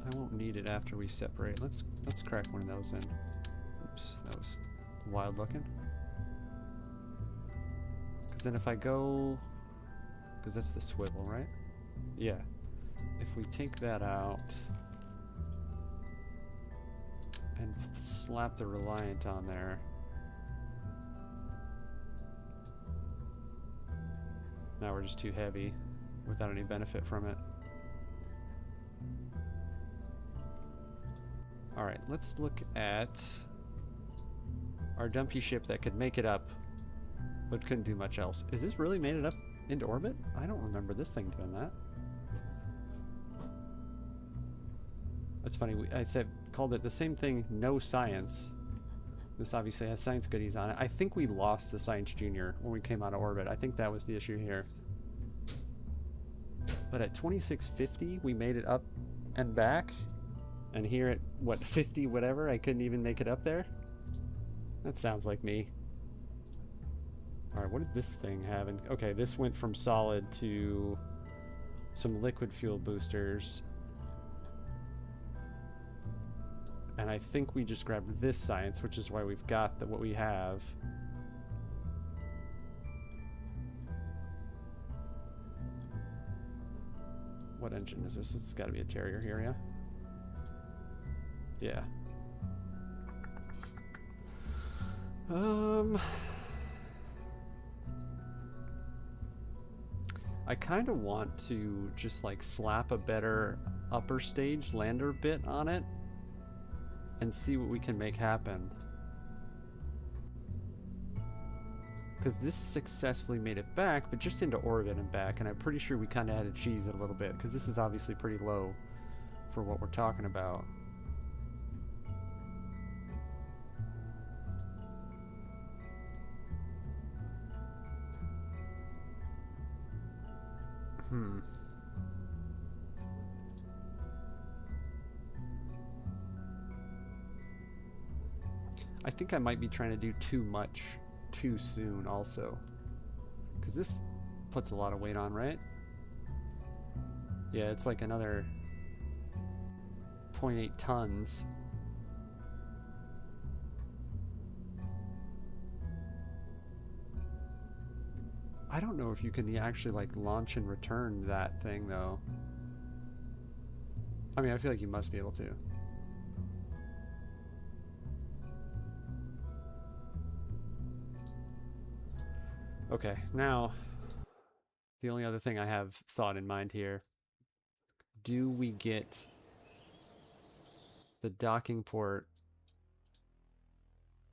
I won't need it after we separate. Let's crack one of those in. Oops, that was wild looking. Because then if I go, because that's the swivel, right? Yeah. If we take that out and slap the Reliant on there. Now we're just too heavy without any benefit from it. Alright, let's look at our dumpy ship that could make it up, but couldn't do much else. Is this really made it up into orbit? I don't remember this thing doing that. That's funny, called it the same thing, no science. This obviously has science goodies on it. I think we lost the Science Junior when we came out of orbit. I think that was the issue here. But at 2650, we made it up and back. And here at, what, 50 whatever, I couldn't even make it up there? That sounds like me. Alright, what did this thing have? Okay, this went from solid to some liquid fuel boosters. And I think we just grabbed this science, which is why we've got what we have. What engine is this? This has got to be a Terrier here, yeah? Yeah. I kind of want to just like slap a better upper stage lander bit on it and see what we can make happen. Because this successfully made it back, but just into orbit and back, and I'm pretty sure we kind of had to cheese it a little bit, because this is obviously pretty low for what we're talking about. I think I might be trying to do too much too soon also. Because this puts a lot of weight on, right? Yeah, it's like another 0.8 tons. I don't know if you can actually like launch and return that thing though. I mean, I feel like you must be able to. Okay, now the only other thing I have thought in mind here. Do we get the docking port?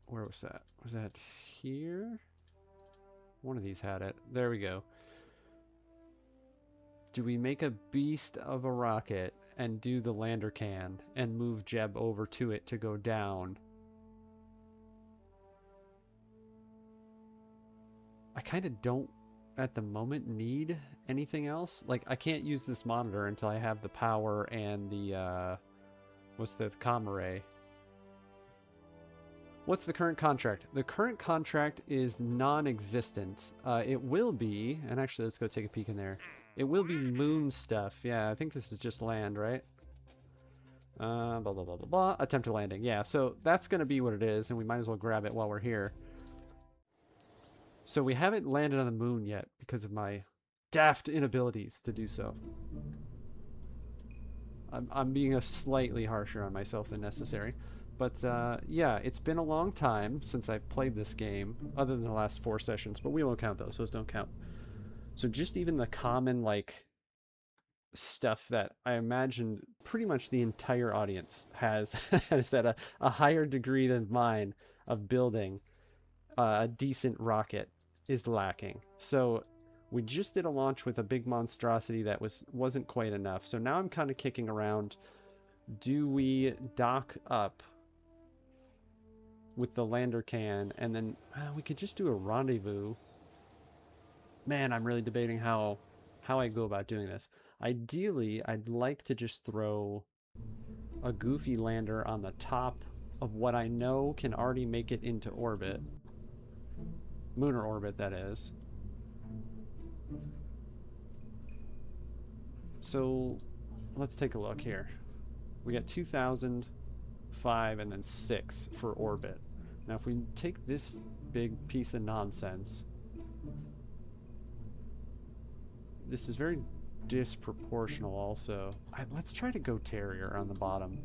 Where was that? Was that here? One of these had it. There we go. Do we make a beast of a rocket and do the lander can and move Jeb over to it to go down? I kind of don't, at the moment, need anything else. Like, I can't use this monitor until I have the power and the, what's the comm array? What's the current contract? The current contract is non-existent. It will be, and actually let's go take a peek in there. It will be moon stuff. Yeah, I think this is just land, right? Blah, blah, blah, blah, blah. Attempt to landing. Yeah, so that's going to be what it is, and we might as well grab it while we're here. So we haven't landed on the moon yet because of my daft inabilities to do so. I'm being a slightly harsher on myself than necessary. But yeah, it's been a long time since I've played this game, other than the last 4 sessions, but we won't count those, those don't count. So just even the common, like, stuff that I imagine pretty much the entire audience has, has at a higher degree than mine of building a decent rocket is lacking. So we just did a launch with a big monstrosity that wasn't quite enough. So now I'm kind of kicking around, do we dock up with the lander can, and then we could just do a rendezvous. Man, I'm really debating how I go about doing this. Ideally, I'd like to just throw a goofy lander on the top of what I know can already make it into orbit. Lunar orbit, that is. So let's take a look here. We got 2,000, 5, and then 6 for orbit. Now if we take this big piece of nonsense, this is very disproportional also. Let's try to go Terrier on the bottom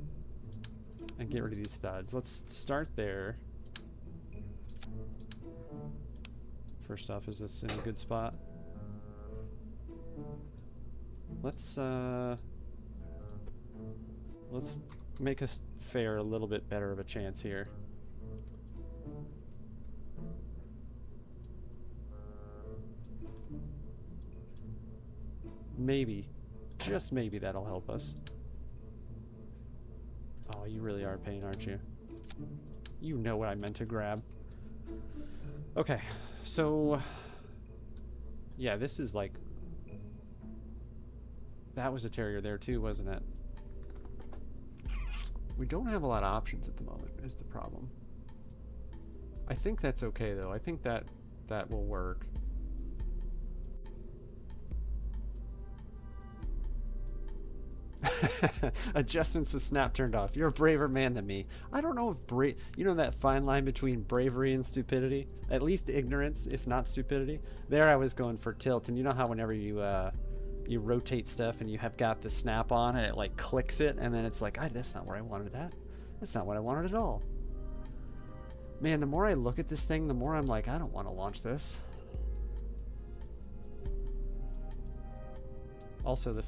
and get rid of these studs. Let's start there. First off, is this in a good spot? Let's make us fare a little bit better of a chance here. Maybe, just maybe that'll help us. Oh, you really are a pain, aren't you? You know what I meant to grab. Okay, so yeah, this is like That was a Terrier there too, wasn't it? We don't have a lot of options at the moment, is the problem. I think that's okay though. I think that will work. Adjustments with snap turned off. You're a braver man than me. I don't know if you know that fine line between bravery and stupidity? At least ignorance, if not stupidity. There I was going for tilt, and you know how whenever you rotate stuff and you have got the snap on and it like clicks it, and then it's like, that's not where I wanted that. That's not what I wanted at all. Man, the more I look at this thing, the more I'm like, I don't want to launch this. Also,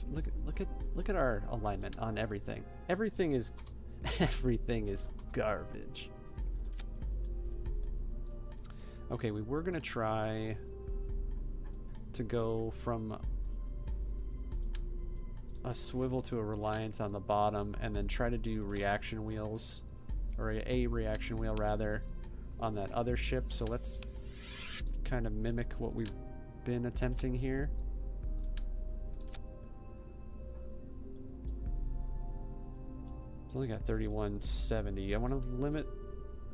look at our alignment on everything. Everything is garbage. Okay, we were gonna try to go from a swivel to a reliance on the bottom, and then try to do reaction wheels, or a reaction wheel rather, on that other ship. So let's kind of mimic what we've been attempting here. It's only got 3170. I want to limit.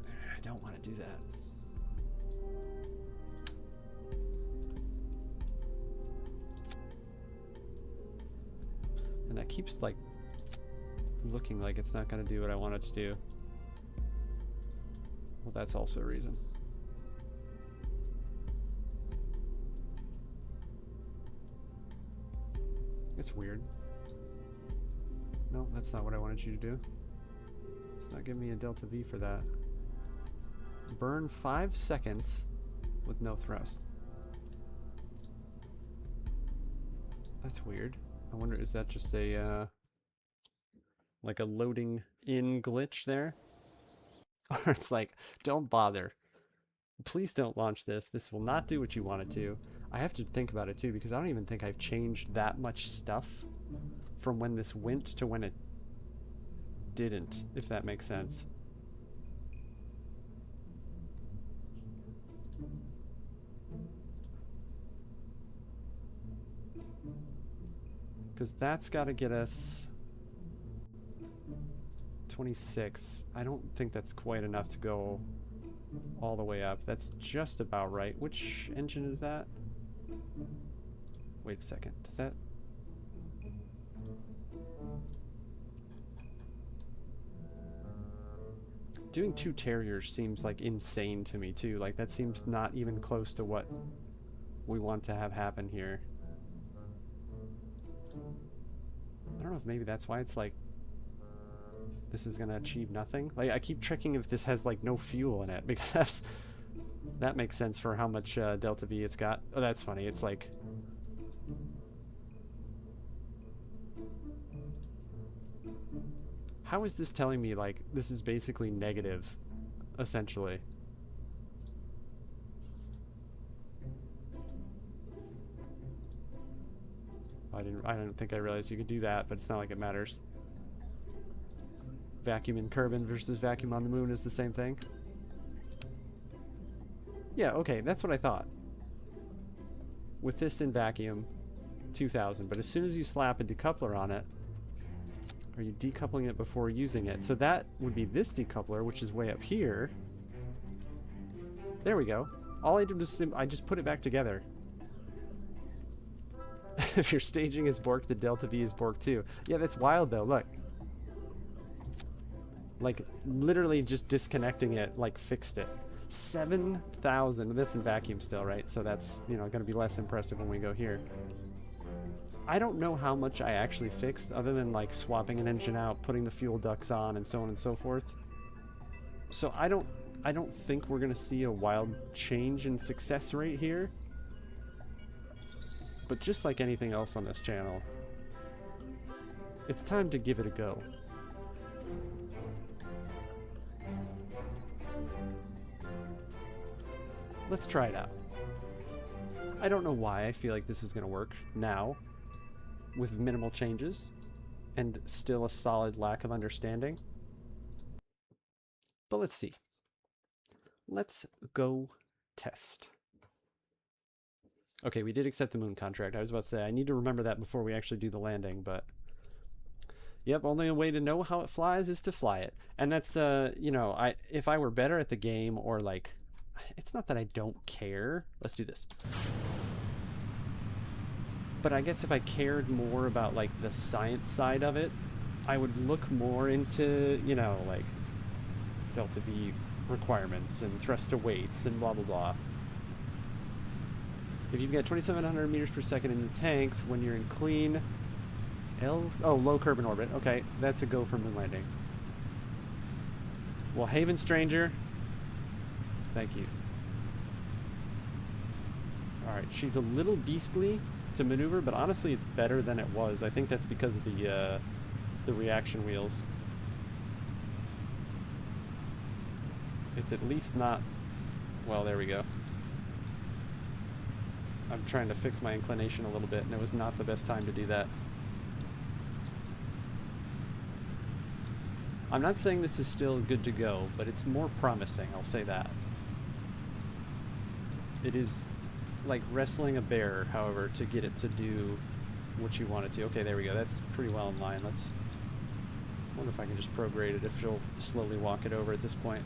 I don't want to do that. And that keeps like looking like it's not going to do what I want it to do. Well, that's also a reason. It's weird. No, that's not what I wanted you to do. It's not giving me a delta V for that. Burn 5 seconds with no thrust. That's weird. I wonder, is that just a like a loading in glitch there? Or it's like, don't bother. Please don't launch this. This will not do what you want it to. I have to think about it too, because I don't even think I've changed that much stuff from when this went to when it didn't, if that makes sense. Because that's got to get us 26. I don't think that's quite enough to go all the way up. That's just about right. Which engine is that? Wait a second. Does that... Doing 2 Terriers seems like insane to me too. Like that seems not even close to what we want to have happen here. I don't know if maybe that's why it's like this is gonna achieve nothing. Like I keep checking if this has like no fuel in it, because that makes sense for how much delta V it's got. Oh, that's funny. It's like how is this telling me like this is basically negative, essentially? I didn't think I realized you could do that, but it's not like it matters. Vacuum in Kerbin versus vacuum on the moon is the same thing. Yeah, okay, that's what I thought. With this in vacuum, 2000, but as soon as you slap a decoupler on it, are you decoupling it before using it? So that would be this decoupler, which is way up here. There we go. All I did was I just put it back together. If your staging is borked, the delta V is borked too. Yeah, that's wild though, look. Like, literally just disconnecting it, like, fixed it. 7,000, that's in vacuum still, right? So that's, you know, gonna be less impressive when we go here. I don't know how much I actually fixed, other than, like, swapping an engine out, putting the fuel ducts on, and so on and so forth. So I don't think we're gonna see a wild change in success rate here. But just like anything else on this channel, it's time to give it a go. Let's try it out. I don't know why I feel like this is going to work now, with minimal changes, and still a solid lack of understanding. But let's see. Let's go test. Okay, we did accept the moon contract. I was about to say, I need to remember that before we actually do the landing, but... Yep, only a way to know how it flies is to fly it. And that's, you know, if I were better at the game, or like... It's not that I don't care. Let's do this. But I guess if I cared more about, like, the science side of it, I would look more into, you know, like, delta V requirements and thrust to weights and blah, blah, blah. If you've got 2,700 meters per second in the tanks when you're in clean... low Kerbal orbit. Okay, that's a go for Mun Landing. Well, Haven Stranger. Thank you. Alright, she's a little beastly to maneuver, but honestly it's better than it was. I think that's because of the reaction wheels. It's at least not... Well, there we go. I'm trying to fix my inclination a little bit, and it was not the best time to do that. I'm not saying this is still good to go, but it's more promising, I'll say that. It is like wrestling a bear, however, to get it to do what you want it to. Okay, there we go. That's pretty well in line. Let's... wonder if I can just prograde it, if she'll slowly walk it over at this point.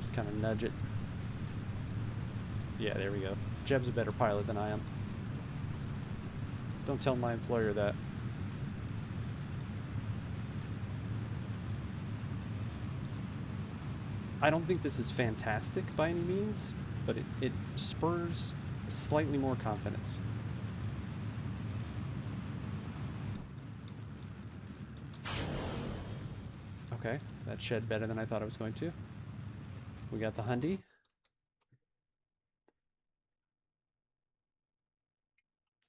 Just kind of nudge it. Yeah, there we go. Jeb's a better pilot than I am. Don't tell my employer that. I don't think this is fantastic by any means, but it spurs slightly more confidence. Okay, that shed better than I thought it was going to. We got the Hyundai.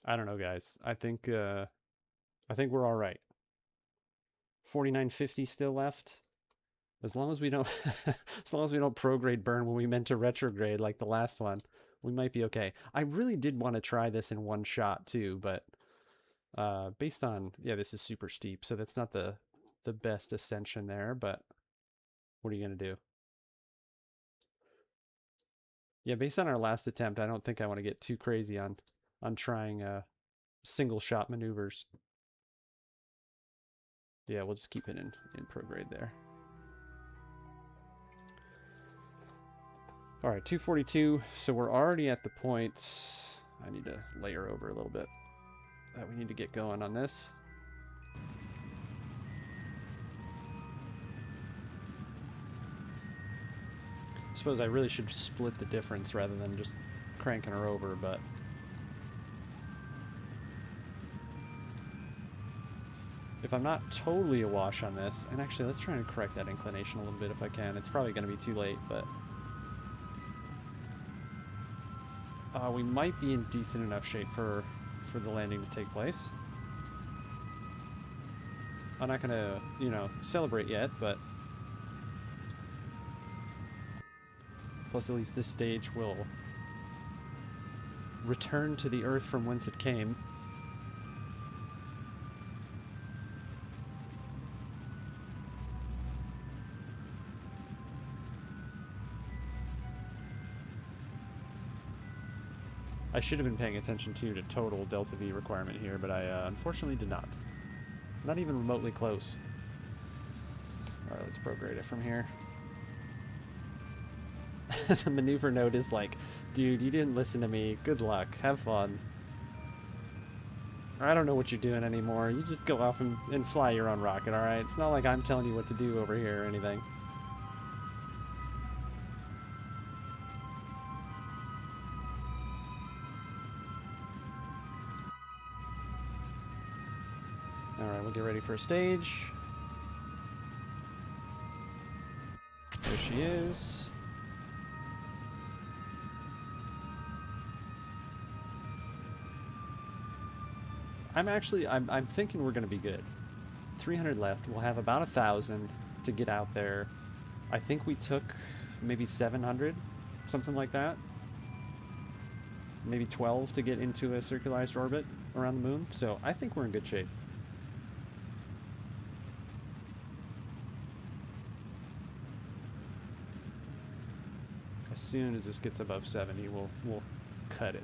I don't know, guys. I think we're all right. 4950 still left. As long as we don't, as long as we don't prograde burn when we meant to retrograde like the last one, we might be okay. I really did want to try this in one shot too, but based on, yeah, this is super steep, so that's not the best ascension there. But what are you gonna do? Yeah, based on our last attempt, I don't think I want to get too crazy on trying single shot maneuvers. Yeah, we'll just keep it in prograde there. All right, 242. So we're already at the point. I need to layer over a little bit. That we need to get going on this. I suppose I really should split the difference rather than just cranking her over, but if I'm not totally awash on this, and actually let's try and correct that inclination a little bit if I can. It's probably going to be too late, but we might be in decent enough shape for the landing to take place. I'm not going to, you know, celebrate yet, but plus at least this stage will return to the Earth from whence it came. I should have been paying attention to total delta V requirement here, but I unfortunately did not. Not even remotely close. Alright, let's prograde it from here. The maneuver note is like, dude, you didn't listen to me. Good luck. Have fun. I don't know what you're doing anymore. You just go off and fly your own rocket, alright? It's not like I'm telling you what to do over here or anything. Alright, we'll get ready for a stage. There she is. I'm thinking we're gonna be good. 300 left. We'll have about 1,000 to get out there. I think we took maybe 700, something like that. Maybe 12 to get into a circularized orbit around the moon. So I think we're in good shape. As soon as this gets above 70, we'll cut it.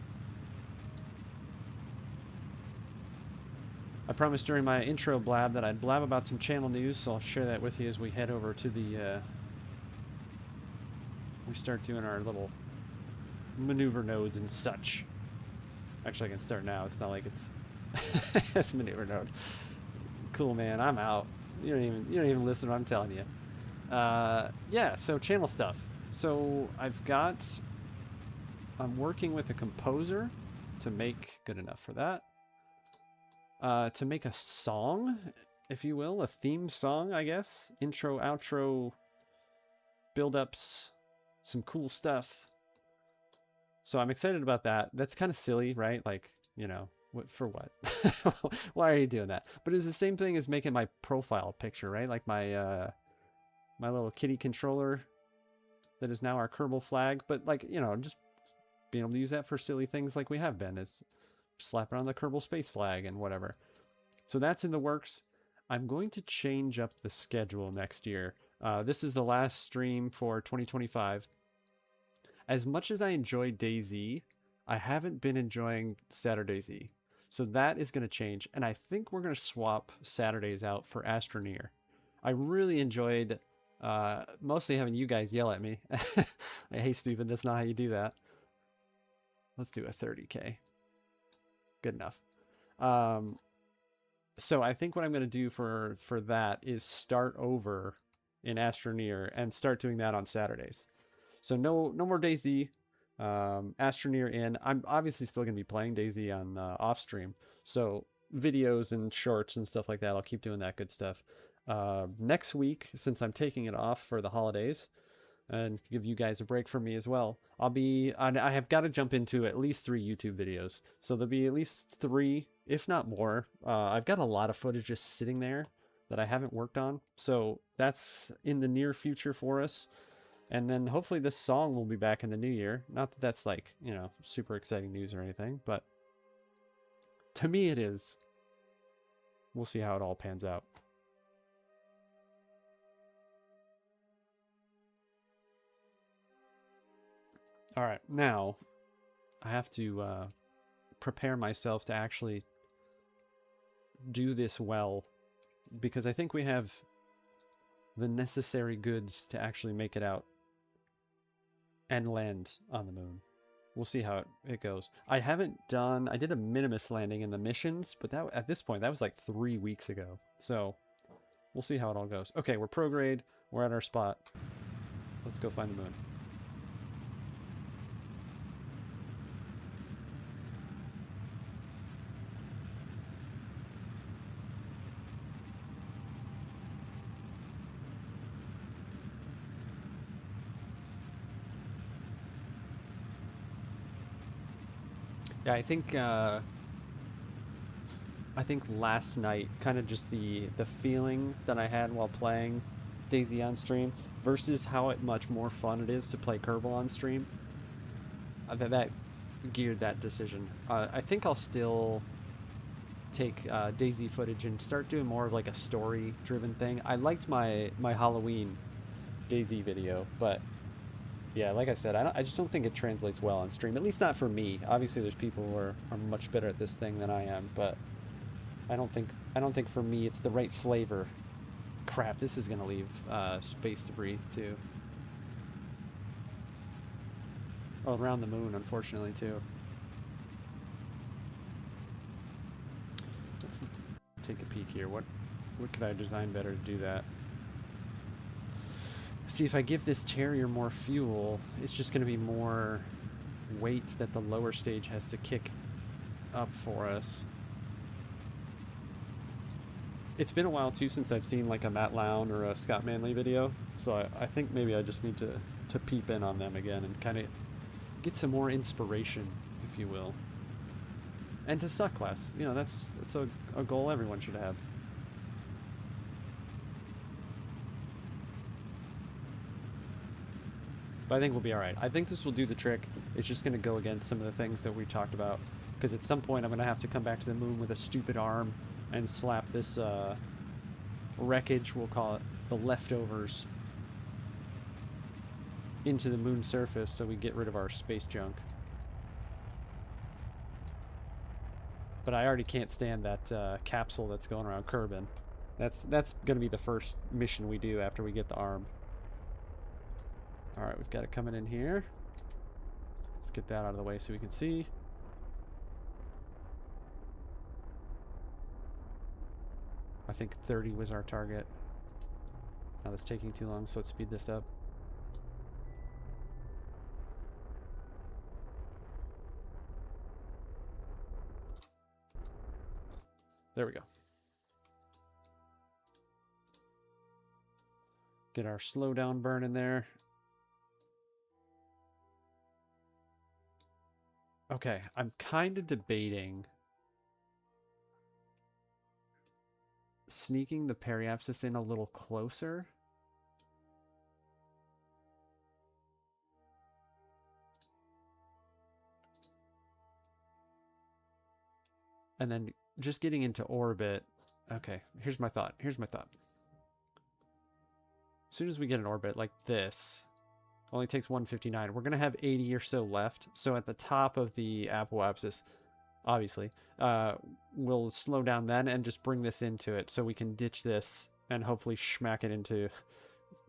I promised during my intro blab that I'd blab about some channel news, so I'll share that with you as we head over to the, we start doing our little maneuver nodes and such. Actually, I can start now. It's not like it's it's maneuver node. Cool, man. I'm out. You don't even listen to what I'm telling you. Yeah. So channel stuff. So I'm working with a composer to make good enough for that. To make a song, if you will, a theme song, I guess. Intro, outro, build-ups, some cool stuff. So I'm excited about that. That's kind of silly, right? Like, you know, for what? Why are you doing that? But it's the same thing as making my profile picture, right? Like my my little kitty controller that is now our Kerbal flag. But like, you know, just being able to use that for silly things like we have been is slap it on the Kerbal Space flag and whatever. So that's in the works. I'm going to change up the schedule next year. This is the last stream for 2025. As much as I enjoy DayZ, I haven't been enjoying SaturdayZ. So that is going to change. And I think we're going to swap Saturdays out for Astroneer. I really enjoyed mostly having you guys yell at me. Hey, Stephen, that's not how you do that. Let's do a 30K. Good enough. So I think what I'm going to do for that is start over in Astroneer and start doing that on Saturdays. So no more DayZ. Astroneer in. I'm obviously still going to be playing DayZ on off stream. So videos and shorts and stuff like that. I'll keep doing that good stuff. Next week, since I'm taking it off for the holidays, and give you guys a break from me as well, I have got to jump into at least 3 YouTube videos. So there'll be at least 3, if not more. I've got a lot of footage just sitting there that I haven't worked on. So that's in the near future for us. And then hopefully this song will be back in the new year. Not that that's like, you know, super exciting news or anything, but to me it is. We'll see how it all pans out. All right, now I have to prepare myself to actually do this well, because I think we have the necessary goods to actually make it out and land on the moon. We'll see how it goes. I did a Minimus landing in the missions, but that at this point, that was like 3 weeks ago. So we'll see how it all goes. Okay, we're prograde. We're at our spot. Let's go find the moon. Yeah, I think last night, kind of just the feeling that I had while playing DayZ on stream versus how much more fun it is to play Kerbal on stream, that geared that decision. I think I'll still take DayZ footage and start doing more of like a story-driven thing. I liked my Halloween DayZ video, but yeah, like I said, I just don't think it translates well on stream. At least not for me. Obviously, there's people who are much better at this thing than I am, but I don't think for me it's the right flavor. Crap, this is gonna leave space debris too. Oh, around the moon, unfortunately, too. Let's take a peek here. What could I design better to do that? See, if I give this Terrier more fuel, it's just going to be more weight that the lower stage has to kick up for us. It's been a while, too, since I've seen like a Matt Lown or a Scott Manley video, so I think maybe I just need to peep in on them again and kind of get some more inspiration, if you will. And to suck less. You know, that's a goal everyone should have. But I think we'll be alright. I think this will do the trick. It's just going to go against some of the things that we talked about. Because at some point I'm going to have to come back to the moon with a stupid arm and slap this wreckage, we'll call it, the leftovers, into the moon surface so we get rid of our space junk. But I already can't stand that capsule that's going around Kerbin. That's going to be the first mission we do after we get the arm. Alright, we've got it coming in here. Let's get that out of the way so we can see. I think 30 was our target. Now that's taking too long, so let's speed this up. There we go. Get our slowdown burn in there. Okay, I'm kind of debating sneaking the periapsis in a little closer. And then just getting into orbit. Okay, here's my thought. Here's my thought. As soon as we get an orbit like this, only takes 159. We're going to have 80 or so left. So at the top of the apoapsis, obviously, we'll slow down then and just bring this into it so we can ditch this and hopefully schmack it into,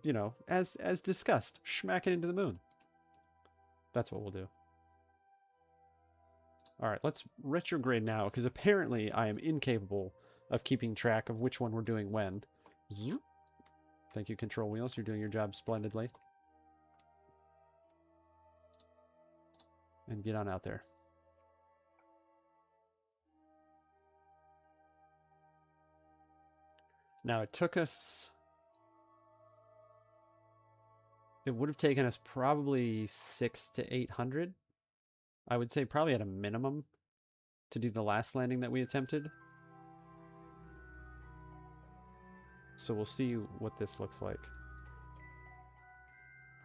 you know, as discussed, schmack it into the moon. That's what we'll do. All right, let's retrograde now because apparently I am incapable of keeping track of which one we're doing when. Thank you, control wheels. You're doing your job splendidly. And get on out there. Now it took us... It would have taken us probably 600 to 800. I would say probably at a minimum to do the last landing that we attempted. So we'll see what this looks like.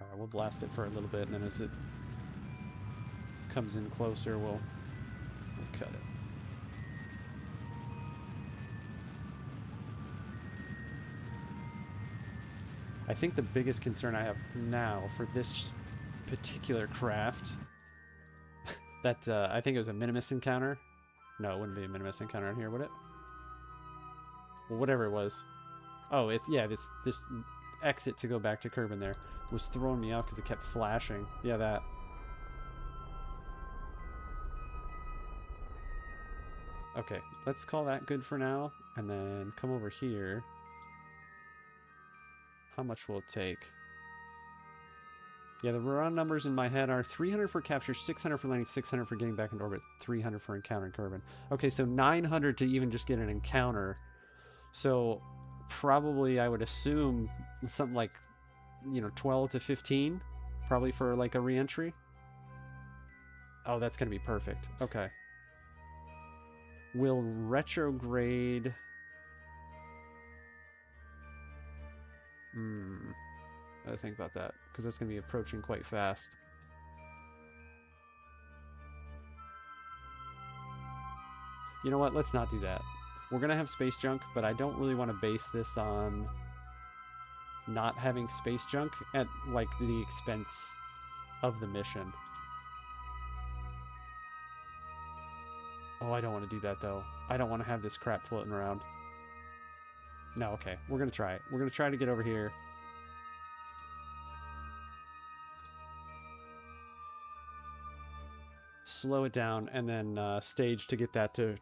Alright, we'll blast it for a little bit, and then as it comes in closer, we'll cut it. I think the biggest concern I have now for this particular craft, that I think it was a Minimus encounter. No, it wouldn't be a Minimus encounter in here, would it? Well, whatever it was. Oh, it's, yeah, this exit to go back to Kerbin there was throwing me off because it kept flashing. Yeah, that. Okay, let's call that good for now, and then come over here. How much will it take? Yeah, the raw numbers in my head are 300 for capture, 600 for landing, 600 for getting back into orbit, 300 for encountering Kerbin. Okay, so 900 to even just get an encounter. So probably I would assume something like, you know, 12 to 15, probably for like a re-entry. Oh, that's going to be perfect. Okay. We'll retrograde. I gotta think about that because that's going to be approaching quite fast. You know what? Let's not do that. We're going to have space junk, but I don't really want to base this on not having space junk at like the expense of the mission. Oh, I don't want to do that though. I don't want to have this crap floating around. No, okay. We're going to try it. We're going to try to get over here. Slow it down and then stage to get that to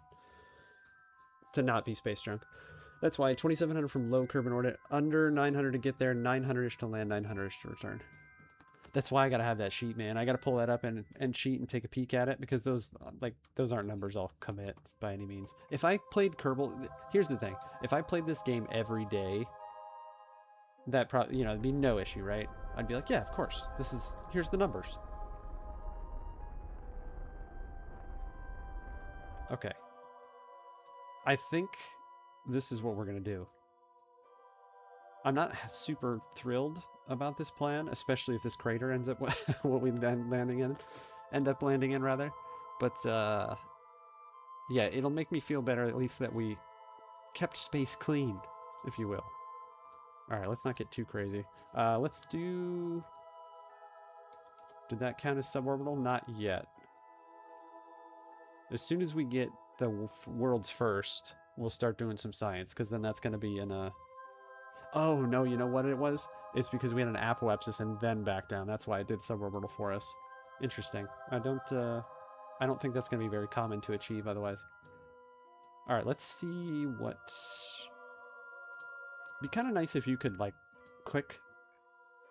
not be space junk. That's why 2700 from low Kerbin orbit, under 900 to get there, 900ish to land, 900ish to return. That's why I gotta have that sheet, man. I gotta pull that up and cheat and take a peek at it because those aren't numbers I'll commit by any means. If I played Kerbal, here's the thing: if I played this game every day, that probably, you know, it'd be no issue, right? I'd be like, yeah, of course. Here's the numbers. Okay. I think this is what we're going to do. I'm not super thrilled about this plan, especially if this crater ends up what we end up landing in rather. But yeah, it'll make me feel better at least that we kept space clean, if you will. All right, let's not get too crazy. Let's do... Did that count as suborbital? Not yet. As soon as we get the world's first, we'll start doing some science, because then that's going to be in a... Oh, no, you know what it was? It's because we had an apoapsis and then back down. That's why it did suborbital for us. Interesting. I don't think that's going to be very common to achieve otherwise. All right, let's see what... Be kind of nice if you could, like, click,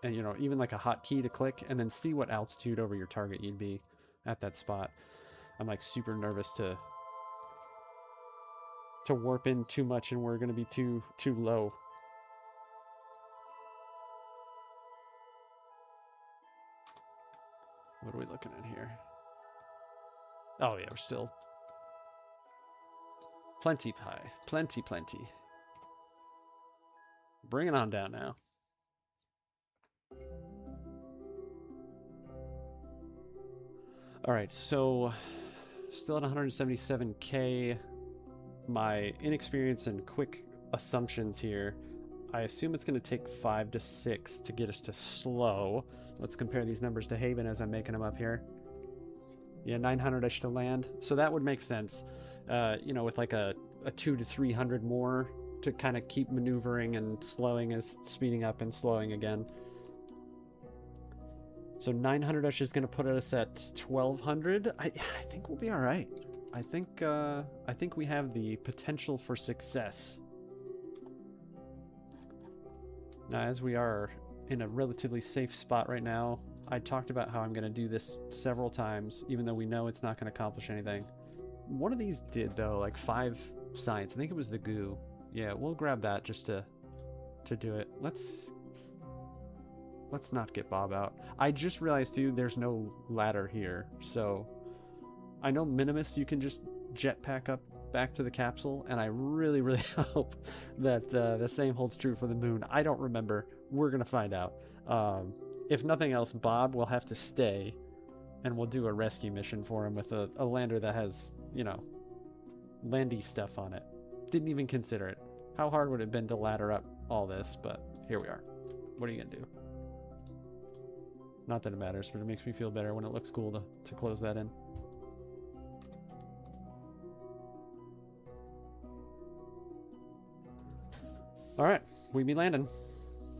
and, you know, even like a hotkey to click, and then see what altitude over your target you'd be at that spot. I'm, like, super nervous to warp in too much, and we're going to be too low. What are we looking at here? Oh, yeah, we're still plenty high. Plenty. Bring it on down now. All right, so still at 177K. My inexperience and quick assumptions here. I assume it's going to take 5 to 6 to get us to slow. Let's compare these numbers to Haven as I'm making them up here. Yeah, 900-ish to land. So that would make sense. You know, with like a 2 to 300 more to kind of keep maneuvering and slowing as speeding up and slowing again. So 900-ish is going to put us at 1200. I think we'll be all right. I think we have the potential for success. Now, as we are in a relatively safe spot right now, I talked about how I'm going to do this several times, even though we know it's not going to accomplish anything. One of these did, though, like 5 science. I think it was the goo. Yeah, we'll grab that just to do it. Let's not get Bob out. I just realized, dude, there's no ladder here. So I know Minimus, you can just jetpack up back to the capsule, and I really, really hope that the same holds true for the moon. I don't remember. We're going to find out. If nothing else, Bob will have to stay, and we'll do a rescue mission for him with a lander that has, you know, landy stuff on it. Didn't even consider it. How hard would it have been to ladder up all this? But here we are. What are you going to do? Not that it matters, but it makes me feel better when it looks cool to close that in. All right, we be landing,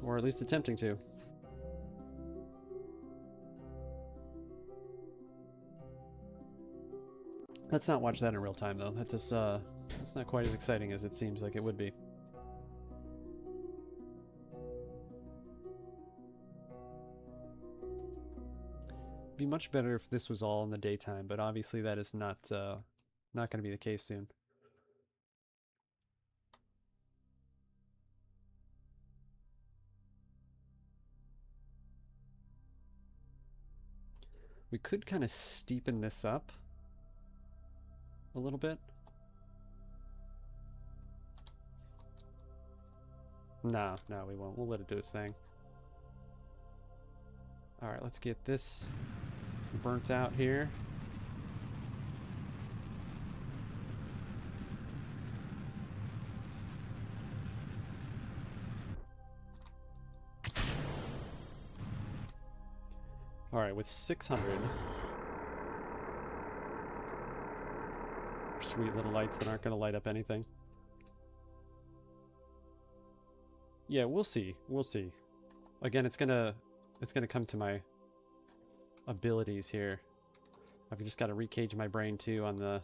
or at least attempting to. Let's not watch that in real time, though. That just, it's not quite as exciting as it seems like it would be. Be much better if this was all in the daytime, but obviously that is not going to be the case soon. We could kind of steepen this up a little bit. No, we won't. We'll let it do its thing. All right, let's get this burnt out here. All right, with 600. Sweet little lights that aren't going to light up anything. Yeah, we'll see. We'll see. Again, it's gonna come to my abilities here. I've just got to recage my brain too on the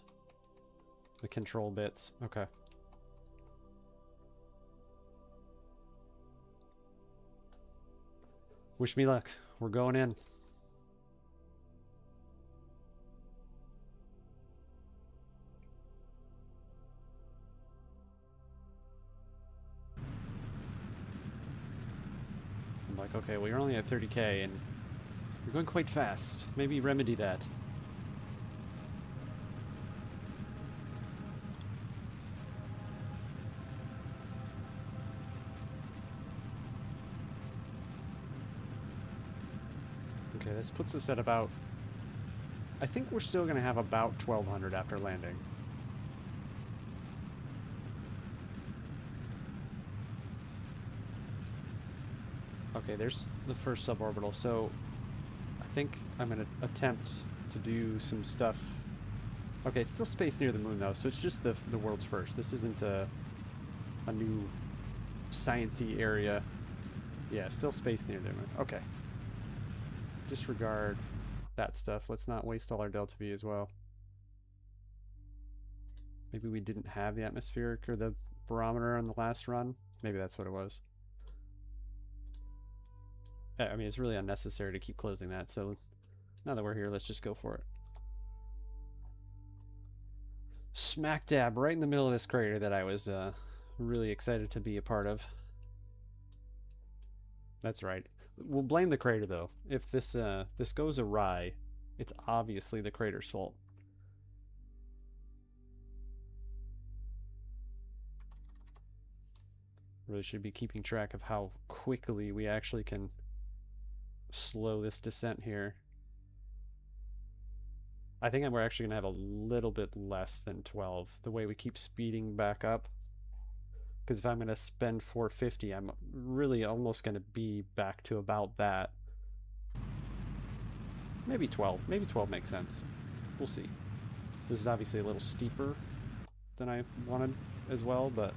control bits. Okay. Wish me luck. We're going in. I'm like, okay, well, you're only at 30K and you're going quite fast. Maybe remedy that. Okay, this puts us at about... I think we're still going to have about 1200 after landing. Okay, there's the first suborbital, so I think I'm going to attempt to do some stuff Okay, it's still space near the moon though, so it's just the world's first. This isn't a new sciencey area. Yeah, still space near the moon. Okay. Disregard that stuff. Let's not waste all our delta V as well. Maybe we didn't have the atmospheric or the barometer on the last run. Maybe that's what it was. I mean, it's really unnecessary to keep closing that, so now that we're here, let's just go for it. Smack dab right in the middle of this crater that I was really excited to be a part of. That's right. We'll blame the crater though. If this this goes awry, it's obviously the crater's fault. Really should be keeping track of how quickly we actually can slow this descent here. I think we're actually going to have a little bit less than 12 the way we keep speeding back up. Because if I'm going to spend 450, I'm really almost going to be back to about that. Maybe 12. Maybe 12 makes sense. We'll see. This is obviously a little steeper than I wanted as well, but...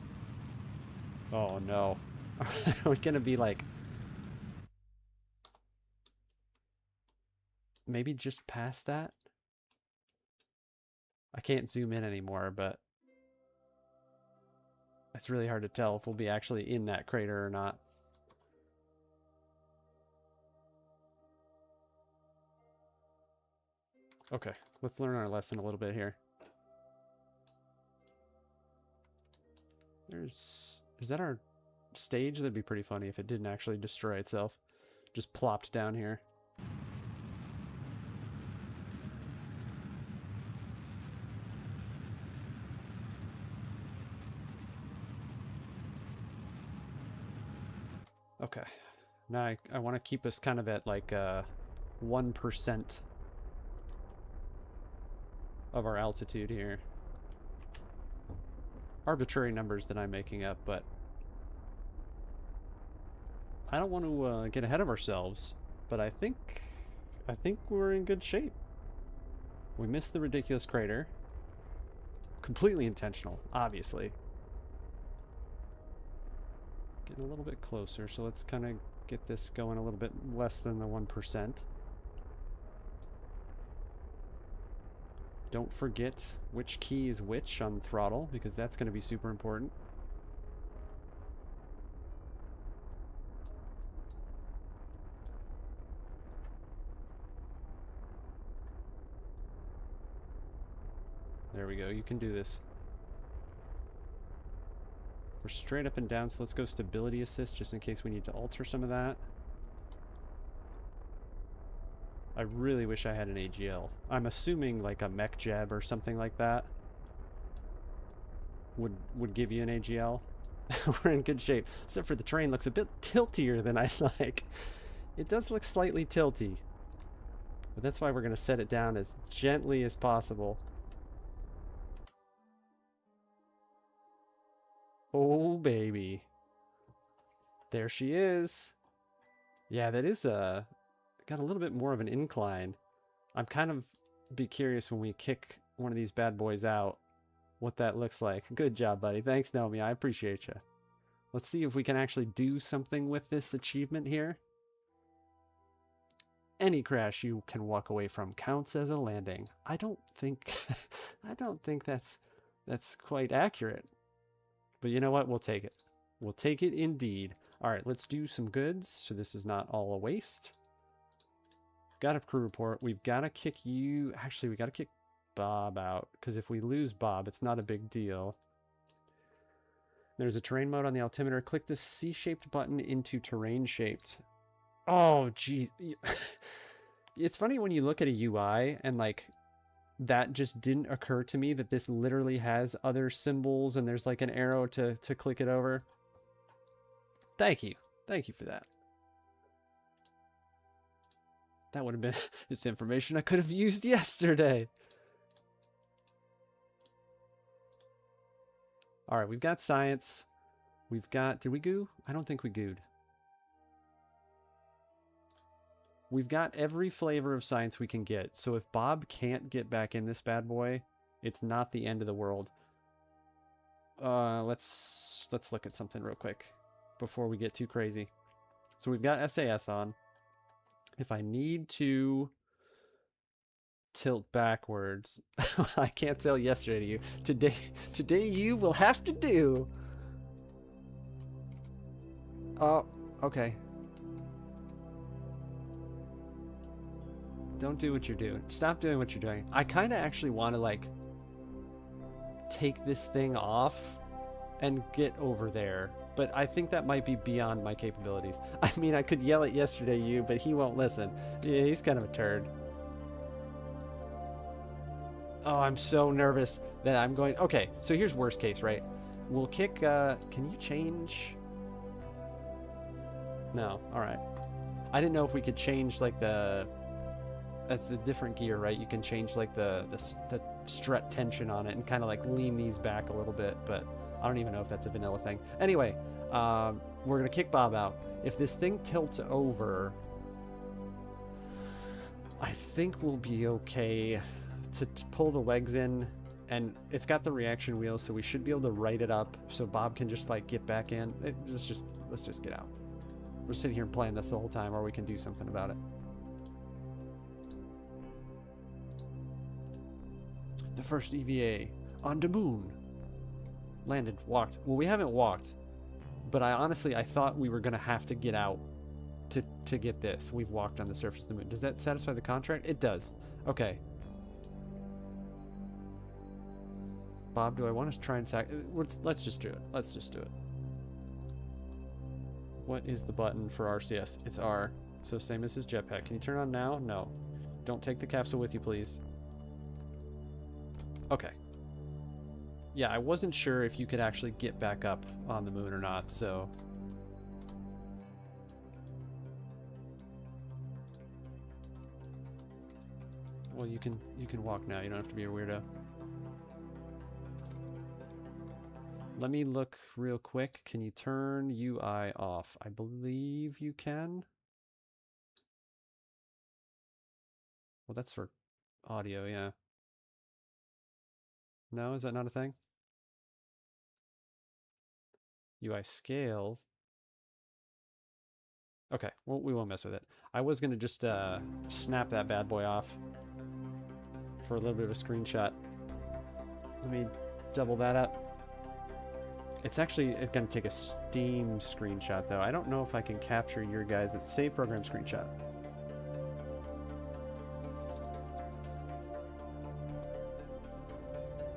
Oh no. Are we going to be like... Maybe just past that? I can't zoom in anymore, but... It's really hard to tell if we'll be actually in that crater or not. Okay, let's learn our lesson a little bit here. Is that our stage? That'd be pretty funny if it didn't actually destroy itself. Just plopped down here. Okay, now I want to keep us kind of at like 1% of our altitude here. Arbitrary numbers that I'm making up, but I don't want to get ahead of ourselves, but I think we're in good shape. We missed the ridiculous crater. Completely intentional, obviously. Getting a little bit closer, so let's kind of get this going a little bit less than the 1%. Don't forget which key is which on throttle, because that's going to be super important. There we go, you can do this. We're straight up and down, so let's go stability assist just in case we need to alter some of that. I really wish I had an AGL. I'm assuming like a mech jab or something like that would give you an AGL. We're in good shape, except for the terrain looks a bit tiltier than I'd like. It does look slightly tilty, but that's why we're going to set it down as gently as possible. Oh, baby. There she is. Yeah, that is got a little bit more of an incline. I'm kind of be curious when we kick one of these bad boys out what that looks like. Good job, buddy. Thanks, Naomi. I appreciate you. Let's see if we can actually do something with this achievement here. Any crash you can walk away from counts as a landing. I don't think that's quite accurate. But you know what? We'll take it. We'll take it indeed. All right, let's do some goods so this is not all a waste. Got a crew report. We've got to kick you. Actually, we got to kick Bob out, because if we lose Bob, it's not a big deal. There's a terrain mode on the altimeter. Click the C-shaped button into terrain shaped. Oh, geez. It's funny when you look at a UI and like that just didn't occur to me that this literally has other symbols and there's like an arrow to click it over. Thank you. Thank you for that. That would have been this information I could have used yesterday. All right, we've got science. We've got, did we goo? I don't think we gooed. We've got every flavor of science we can get. So if Bob can't get back in this bad boy, It's not the end of the world. Let's look at something real quick before we get too crazy. So we've got SAS on. If I need to tilt backwards, I can't tell yesterday to you. Today you will have to do. Oh, okay. Don't do what you're doing. Stop doing what you're doing. I kind of actually want to like take this thing off and get over there, but I think that might be beyond my capabilities. I mean, I could yell at yesterday you, but he won't listen. Yeah, he's kind of a turd. Oh, I'm so nervous that I'm going. Okay, so here's worst case, right? We'll kick. Can you change? No. All right. I didn't know if we could change like the. That's the different gear, right? You can change like the strut tension on it and kind of like lean these back a little bit, but I don't even know if that's a vanilla thing. Anyway, we're gonna kick Bob out. If this thing tilts over, I think we'll be okay to pull the legs in, and it's got the reaction wheels, so we should be able to right it up so Bob can just like get back in. Let's just get out. We're sitting here playing this the whole time, or we can do something about it. The first EVA on the moon. Landed, walked. Well, we haven't walked, but I thought we were gonna have to get out to get this. We've walked on the surface of the moon. Does that satisfy the contract? It does. Okay. Bob, do I want to try and let's just do it. Let's just do it. What is the button for RCS? It's R. So same as his jetpack. Can you turn on now? No. Don't take the capsule with you, please. Okay. Yeah, I wasn't sure if you could actually get back up on the moon or not, so... Well, you can walk now. You don't have to be a weirdo. Let me look real quick. Can you turn UI off? I believe you can. Well, that's for audio, yeah. No, is that not a thing? UI scale. Okay, well, we won't mess with it. I was going to just snap that bad boy off for a little bit of a screenshot. Let me double that up. It's going to take a Steam screenshot, though. I don't know if I can capture your guys' save program screenshot.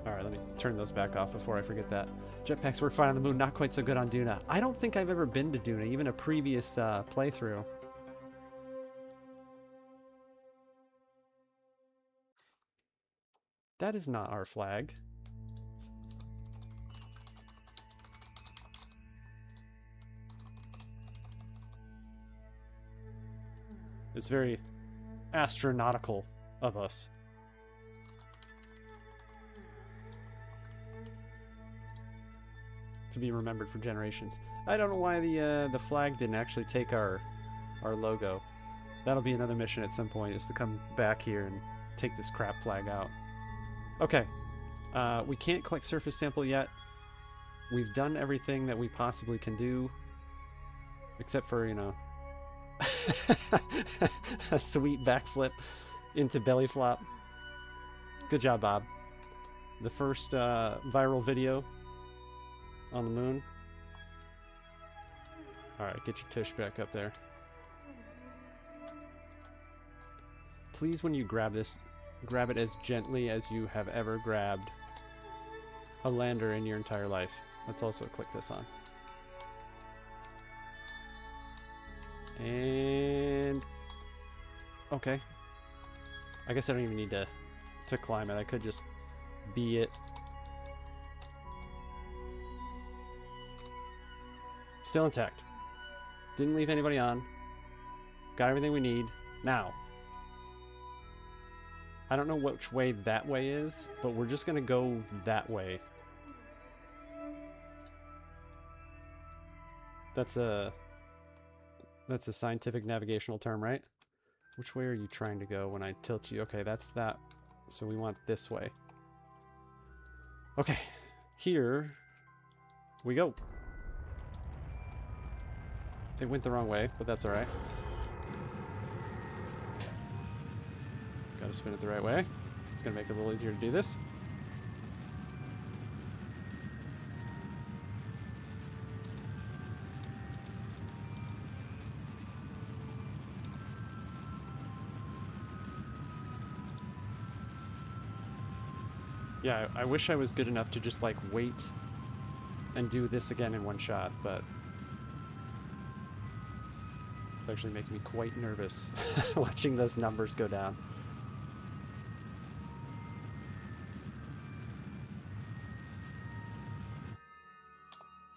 Alright, let me turn those back off before I forget that. Jetpacks work fine on the moon, not quite so good on Duna. I don't think I've ever been to Duna, even a previous playthrough. That is not our flag. It's very astronautical of us. To be remembered for generations. I don't know why the flag didn't actually take our logo. That'll be another mission at some point, is to come back here and take this crap flag out. Okay. We can't collect surface sample yet. We've done everything that we possibly can do. Except for, you know, a sweet backflip into belly flop. Good job, Bob. The first viral video on the moon. Alright, get your tush back up there. Please, when you grab this, grab it as gently as you have ever grabbed a lander in your entire life. Let's also click this on. And... okay. I guess I don't even need to climb it. I could just be it. Still intact. Didn't leave anybody on. Got everything we need. Now. I don't know which way that way is, but we're just gonna go that way. That's a scientific navigational term, right? Which way are you trying to go when I tilt you? Okay, that's that. So we want this way. Okay, here we go. It went the wrong way, but that's alright. Gotta spin it the right way. It's gonna make it a little easier to do this. Yeah, I wish I was good enough to just, like, wait and do this again in one shot, but it's actually making me quite nervous watching those numbers go down.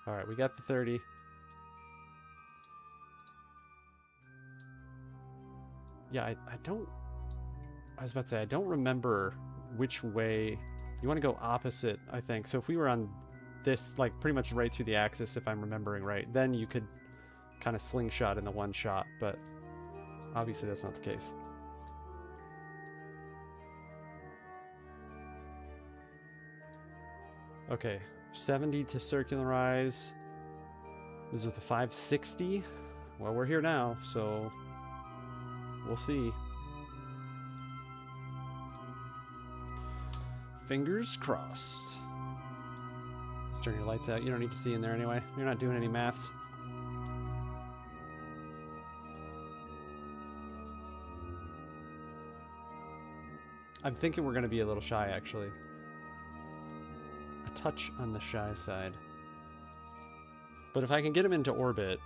Alright, we got the 30. Yeah, I don't... I was about to say, I don't remember which way... You want to go opposite, I think. So if we were on this, like, pretty much right through the axis, if I'm remembering right, then you could kind of slingshot in the one shot, but obviously that's not the case. Okay, 70 to circularize. This is with a 560. Well, we're here now, so we'll see. Fingers crossed. Let's turn your lights out. You don't need to see in there anyway. You're not doing any maths. I'm thinking we're going to be a little shy, actually. A touch on the shy side. But if I can get him into orbit...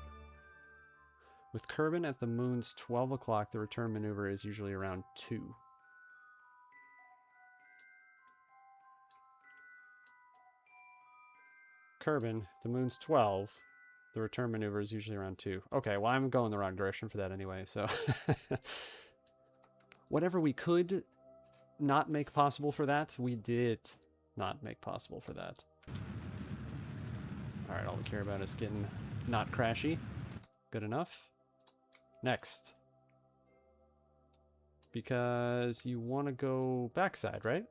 With Kerbin at the moon's 12 o'clock, the return maneuver is usually around 2. Kerbin, the moon's 12. The return maneuver is usually around 2. Okay, well, I'm going the wrong direction for that anyway, so... Whatever we could not make possible for that, we did not make possible for that. Alright, all we care about is getting not crashy. Good enough. Next. Because you want to go backside, right?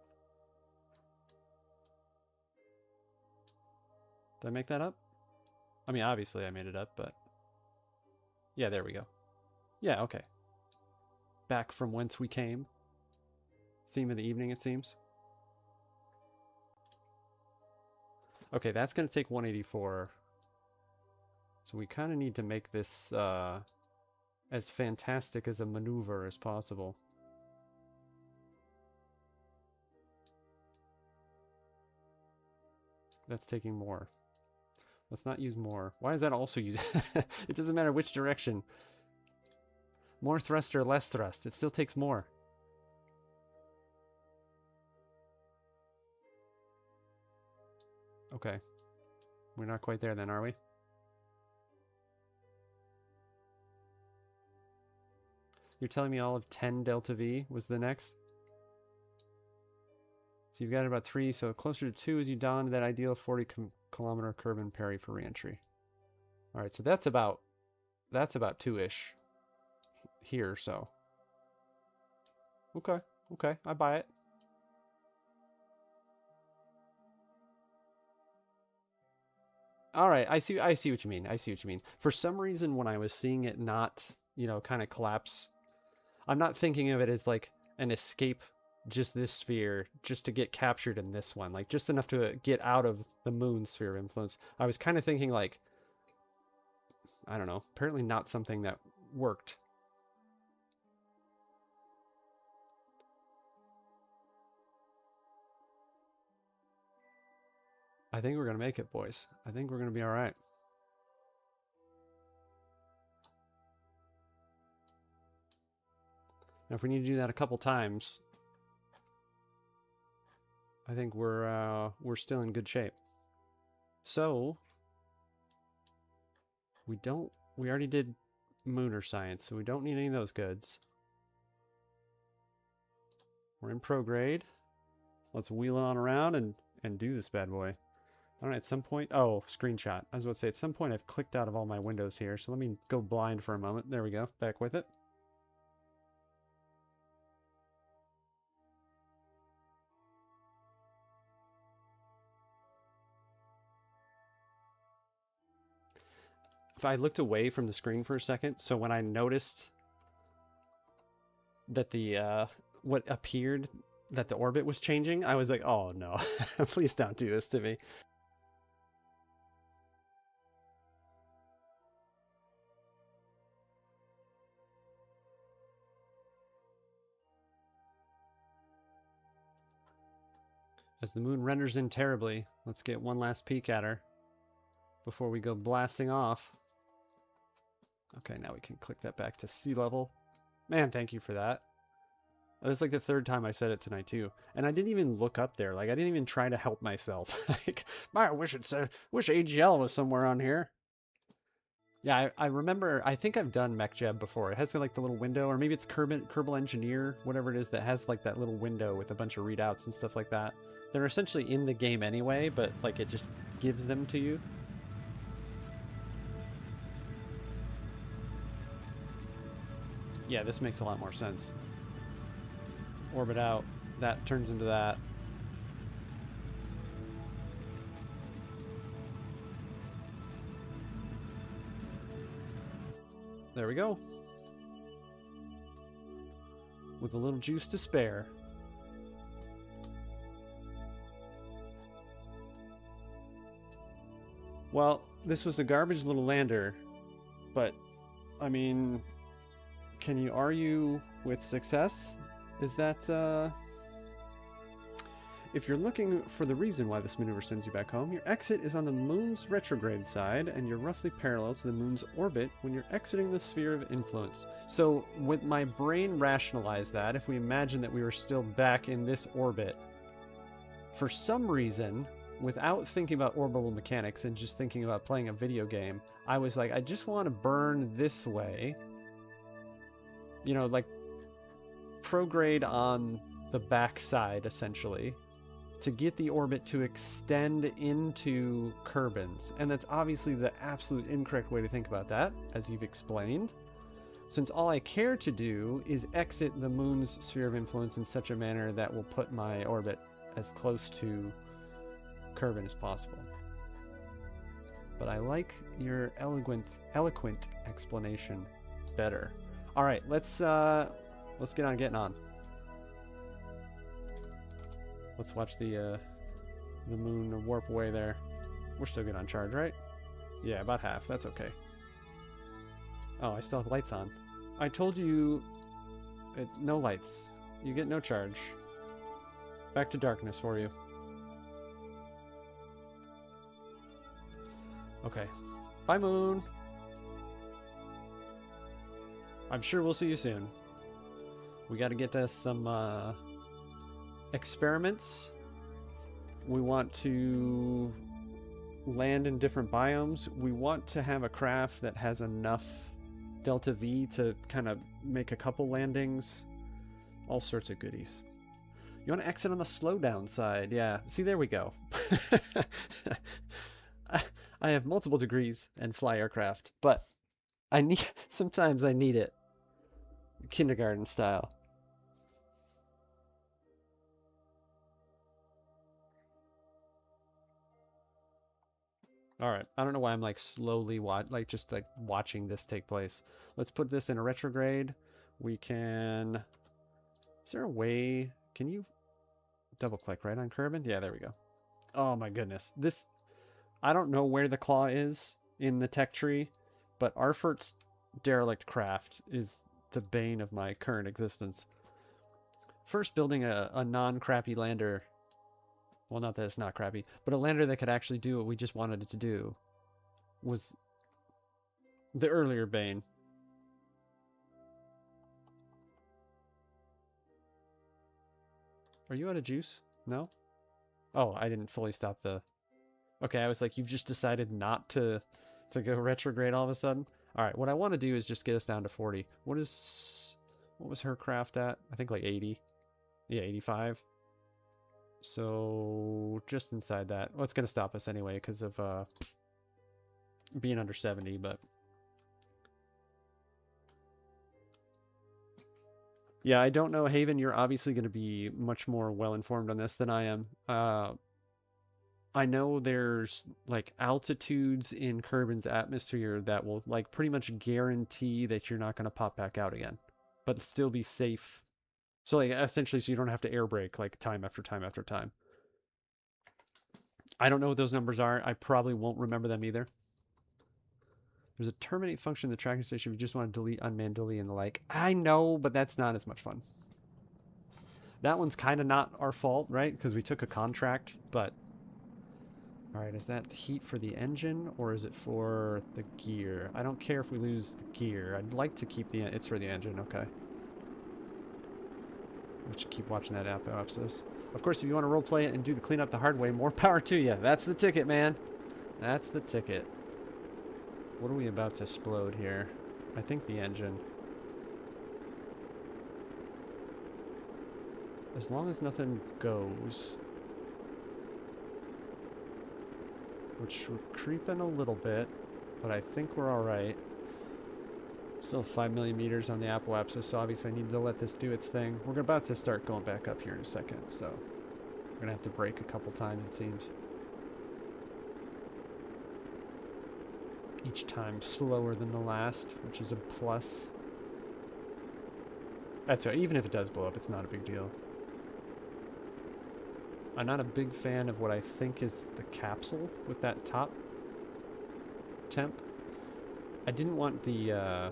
Did I make that up? I mean, obviously I made it up, but... Yeah, there we go. Yeah, okay. Back from whence we came. Theme of the evening, it seems. Okay, that's going to take 184. So we kind of need to make this as fantastic as a maneuver as possible. That's taking more. Let's not use more. Why is that also used? It doesn't matter which direction. More thrust or less thrust. It still takes more. Okay. We're not quite there then, are we? You're telling me all of 10 delta V was the next? So you've got about 3, so closer to 2 as you dial into that ideal 40-kilometer curve and parry for reentry. Alright, so that's about 2-ish here, so. Okay, okay, I buy it. Alright, I see what you mean. I see what you mean. For some reason, when I was seeing it not, you know, kind of collapse, I'm not thinking of it as like an escape just this sphere, just to get captured in this one. Like, just enough to get out of the moon sphere of influence. I was kind of thinking like, I don't know, apparently not something that worked. I think we're going to make it, boys. I think we're going to be all right. Now, if we need to do that a couple times, I think we're still in good shape. So, we already did Mooner science, so we don't need any of those goods. We're in prograde. Let's wheel on around and do this bad boy. I don't know, at some point... Oh, screenshot. I was about to say, at some point I've clicked out of all my windows here, so let me go blind for a moment. There we go. Back with it. I looked away from the screen for a second, so when I noticed that the what appeared that the orbit was changing, I was like, oh no, please don't do this to me. As the moon renders in terribly, let's get one last peek at her before we go blasting off. Okay, now we can click that back to sea level. Man, thank you for that. That's like the third time I said it tonight too. And I didn't even look up there. Like, I didn't even try to help myself. Like, I wish AGL was somewhere on here. Yeah, I remember, I think I've done MechJeb before. It has like the little window, or maybe it's Kerbal Engineer, whatever it is, that has like that little window with a bunch of readouts and stuff like that. They're essentially in the game anyway, but like it just gives them to you. Yeah, this makes a lot more sense. Orbit out, that turns into that. There we go. With a little juice to spare. Well, this was a garbage little lander, but, I mean, can you argue with success? Is that, if you're looking for the reason why this maneuver sends you back home, your exit is on the moon's retrograde side, and you're roughly parallel to the moon's orbit when you're exiting the sphere of influence. So, with my brain rationalized that, if we imagine that we were still back in this orbit, for some reason, without thinking about orbital mechanics and just thinking about playing a video game, I was like, I just want to burn this way. You know, like, prograde on the back side, essentially, to get the orbit to extend into Kerbin's. And that's obviously the absolute incorrect way to think about that, as you've explained, since all I care to do is exit the moon's sphere of influence in such a manner that will put my orbit as close to Kerbin as possible. But I like your eloquent explanation better. All right, let's get on getting on. Let's watch the moon warp away there. We're still good on charge, right? Yeah, about half. That's okay. Oh, I still have lights on. I told you... no lights. You get no charge. Back to darkness for you. Okay. Bye, moon! I'm sure we'll see you soon. We gotta get to some, experiments. We want to land in different biomes. We want to have a craft that has enough delta V to kind of make a couple landings. All sorts of goodies. You want to exit on the slowdown side. Yeah, see, there we go. I have multiple degrees and fly aircraft, but sometimes I need it. Kindergarten style. All right, I don't know why I'm like slowly just watching this take place. Let's put this in a retrograde. We can... Is there a way... Can you double click right on Kerbin? Yeah, there we go. Oh my goodness. This... I don't know where the claw is in the tech tree, but Arfert's derelict craft is the bane of my current existence. First, building a non-crappy lander... Well, not that it's not crappy, but a lander that could actually do what we just wanted it to do was the earlier bane. Are you out of juice? No? Oh, I didn't fully stop the... Okay, I was like, you've just decided not to go retrograde all of a sudden? Alright, what I want to do is just get us down to 40. What was her craft at? I think like 80. Yeah, 85. So, just inside that. Well, it's going to stop us anyway because of being under 70, but... Yeah, I don't know, Haven, you're obviously going to be much more well-informed on this than I am. I know there's like altitudes in Kerbin's atmosphere that will like pretty much guarantee that you're not going to pop back out again, but still be safe. So like essentially, so you don't have to air brake like time after time after time. I don't know what those numbers are. I probably won't remember them either. There's a terminate function in the tracking station if you just want to delete unmanned delete and the like. I know, but that's not as much fun. That one's kind of not our fault, right? Because we took a contract, but... Alright, is that heat for the engine, or is it for the gear? I don't care if we lose the gear. I'd like to keep the... It's for the engine, okay. We should keep watching that apoapsis. Of course, if you want to roleplay it and do the cleanup the hard way, more power to you. That's the ticket, man. That's the ticket. What are we about to explode here? I think the engine. As long as nothing goes. Which we're creeping a little bit, but I think we're alright. Still 5 million meters on the apoapsis, so obviously I need to let this do its thing. We're about to start going back up here in a second, so we're gonna have to brake a couple times, it seems. Each time slower than the last, which is a plus. That's right, even if it does blow up, it's not a big deal. I'm not a big fan of what I think is the capsule with that top temp. I didn't want the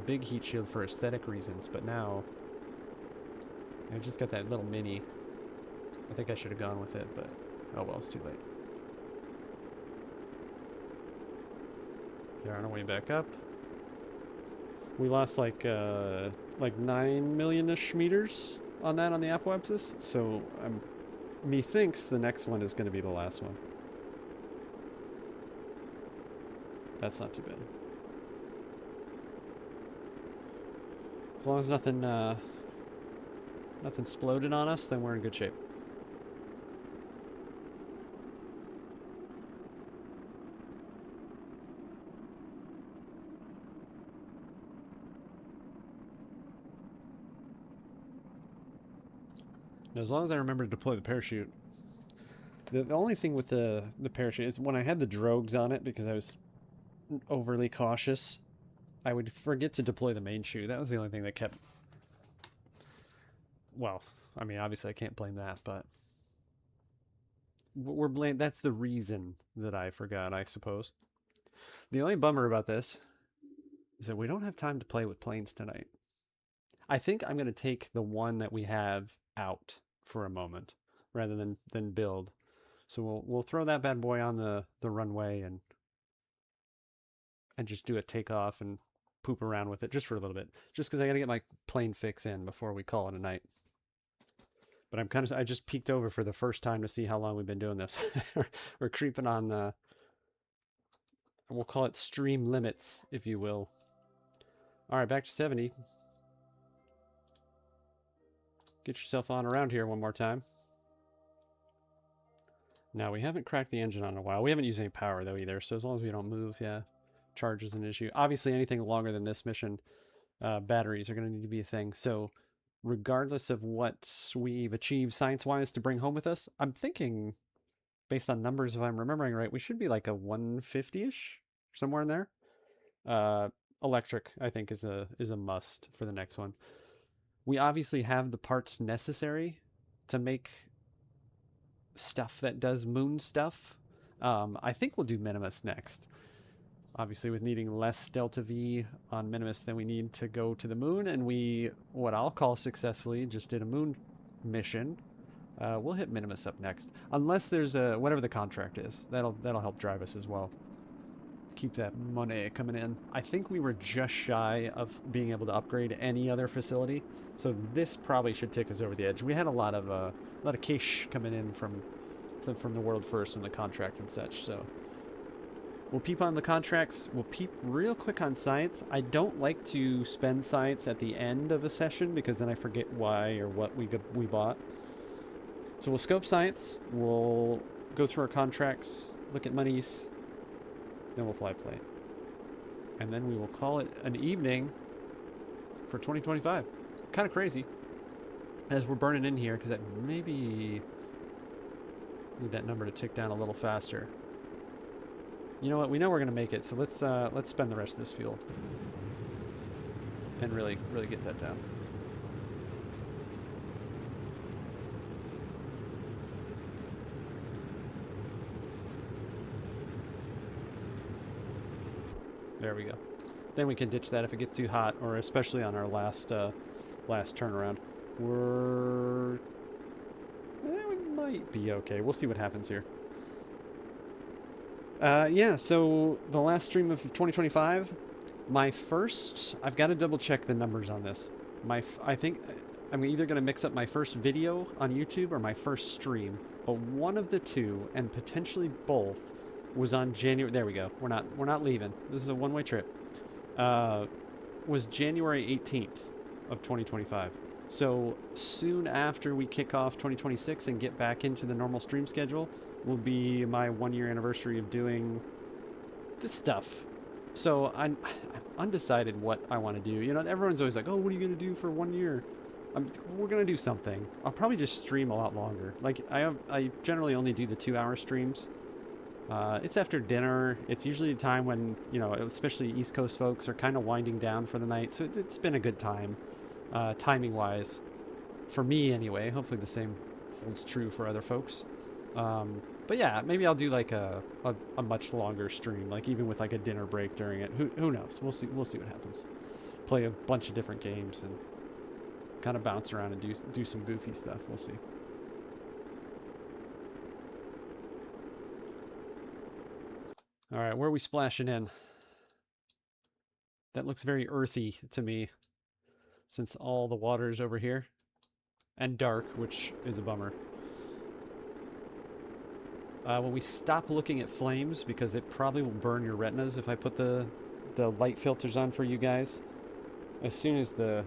big heat shield for aesthetic reasons, but now I just got that little mini. I think I should have gone with it, but oh well, it's too late. Here on our way back up. We lost like 9 million-ish meters on that on the apoapsis, so methinks the next one is going to be the last one. That's not too bad. As long as nothing exploded on us, then we're in good shape. Now, as long as I remember to deploy the parachute. The only thing with the parachute is when I had the drogues on it, because I was overly cautious, I would forget to deploy the main chute. That was the only thing that kept... Well, I mean, obviously I can't blame that, but... That's the reason that I forgot, I suppose. The only bummer about this is that we don't have time to play with planes tonight. I think I'm going to take the one that we have out for a moment rather than build. So we'll throw that bad boy on the runway and just do a takeoff and poop around with it just for a little bit. Just because I got to get my plane fix in before we call it a night. But I just peeked over for the first time to see how long we've been doing this. We're creeping on, we'll call it stream limits, if you will. All right, back to 70. Get yourself on around here one more time. Now, we haven't cracked the engine on in a while. We haven't used any power, though, either. So as long as we don't move, yeah, charge is an issue. Obviously, anything longer than this mission, batteries are going to need to be a thing. So regardless of what we've achieved science-wise to bring home with us, I'm thinking, based on numbers, if I'm remembering right, we should be like a 150-ish, somewhere in there. Electric, I think, is a must for the next one. We obviously have the parts necessary to make stuff that does moon stuff. I think we'll do Minimus next. Obviously, with needing less Delta V on Minimus than we need to go to the moon, and we, what I'll call successfully, just did a moon mission. We'll hit Minimus up next. Unless there's whatever the contract is. That'll help drive us as well. Keep that money coming in. I think we were just shy of being able to upgrade any other facility, so this probably should take us over the edge. We had a lot of cash coming in from the world first and the contract and such. So we'll peep on the contracts. We'll peep real quick on science. I don't like to spend science at the end of a session because then I forget why or what we bought. So we'll scope science. We'll go through our contracts, look at monies. Then we'll fly plane. And then we will call it an evening for 2025. Kind of crazy. As we're burning in here, because that maybe Need that number to tick down a little faster. You know what? We know we're gonna make it, so let's spend the rest of this fuel and really get that down. There we go. Then we can ditch that if it gets too hot, or especially on our last turnaround. We might be okay. We'll see what happens here. Yeah, so the last stream of 2025, I've got to double check the numbers on this. I think I'm either going to mix up my first video on YouTube or my first stream, but one of the two, and potentially both, was on January. There we go. We're not leaving. This is a one-way trip. Was January 18th of 2025. So soon after we kick off 2026 and get back into the normal stream schedule will be my 1-year anniversary of doing this stuff. So I'm undecided what I want to do. You know, everyone's always like, oh, what are you going to do for 1 year? We're going to do something. I'll probably just stream a lot longer. Like, I generally only do the 2-hour streams. It's after dinner. It's usually a time when, you know, especially East Coast folks are kind of winding down for the night. So it's been a good time, timing-wise. For me, anyway. Hopefully the same holds true for other folks. But yeah, maybe I'll do like a much longer stream, like even with like a dinner break during it. Who knows? We'll see what happens. Play a bunch of different games and kind of bounce around and do some goofy stuff. We'll see. All right, where are we splashing in? That looks very earthy to me, since all the water is over here. And dark, which is a bummer. When we stop looking at flames, because it probably will burn your retinas if I put the light filters on for you guys. As soon as the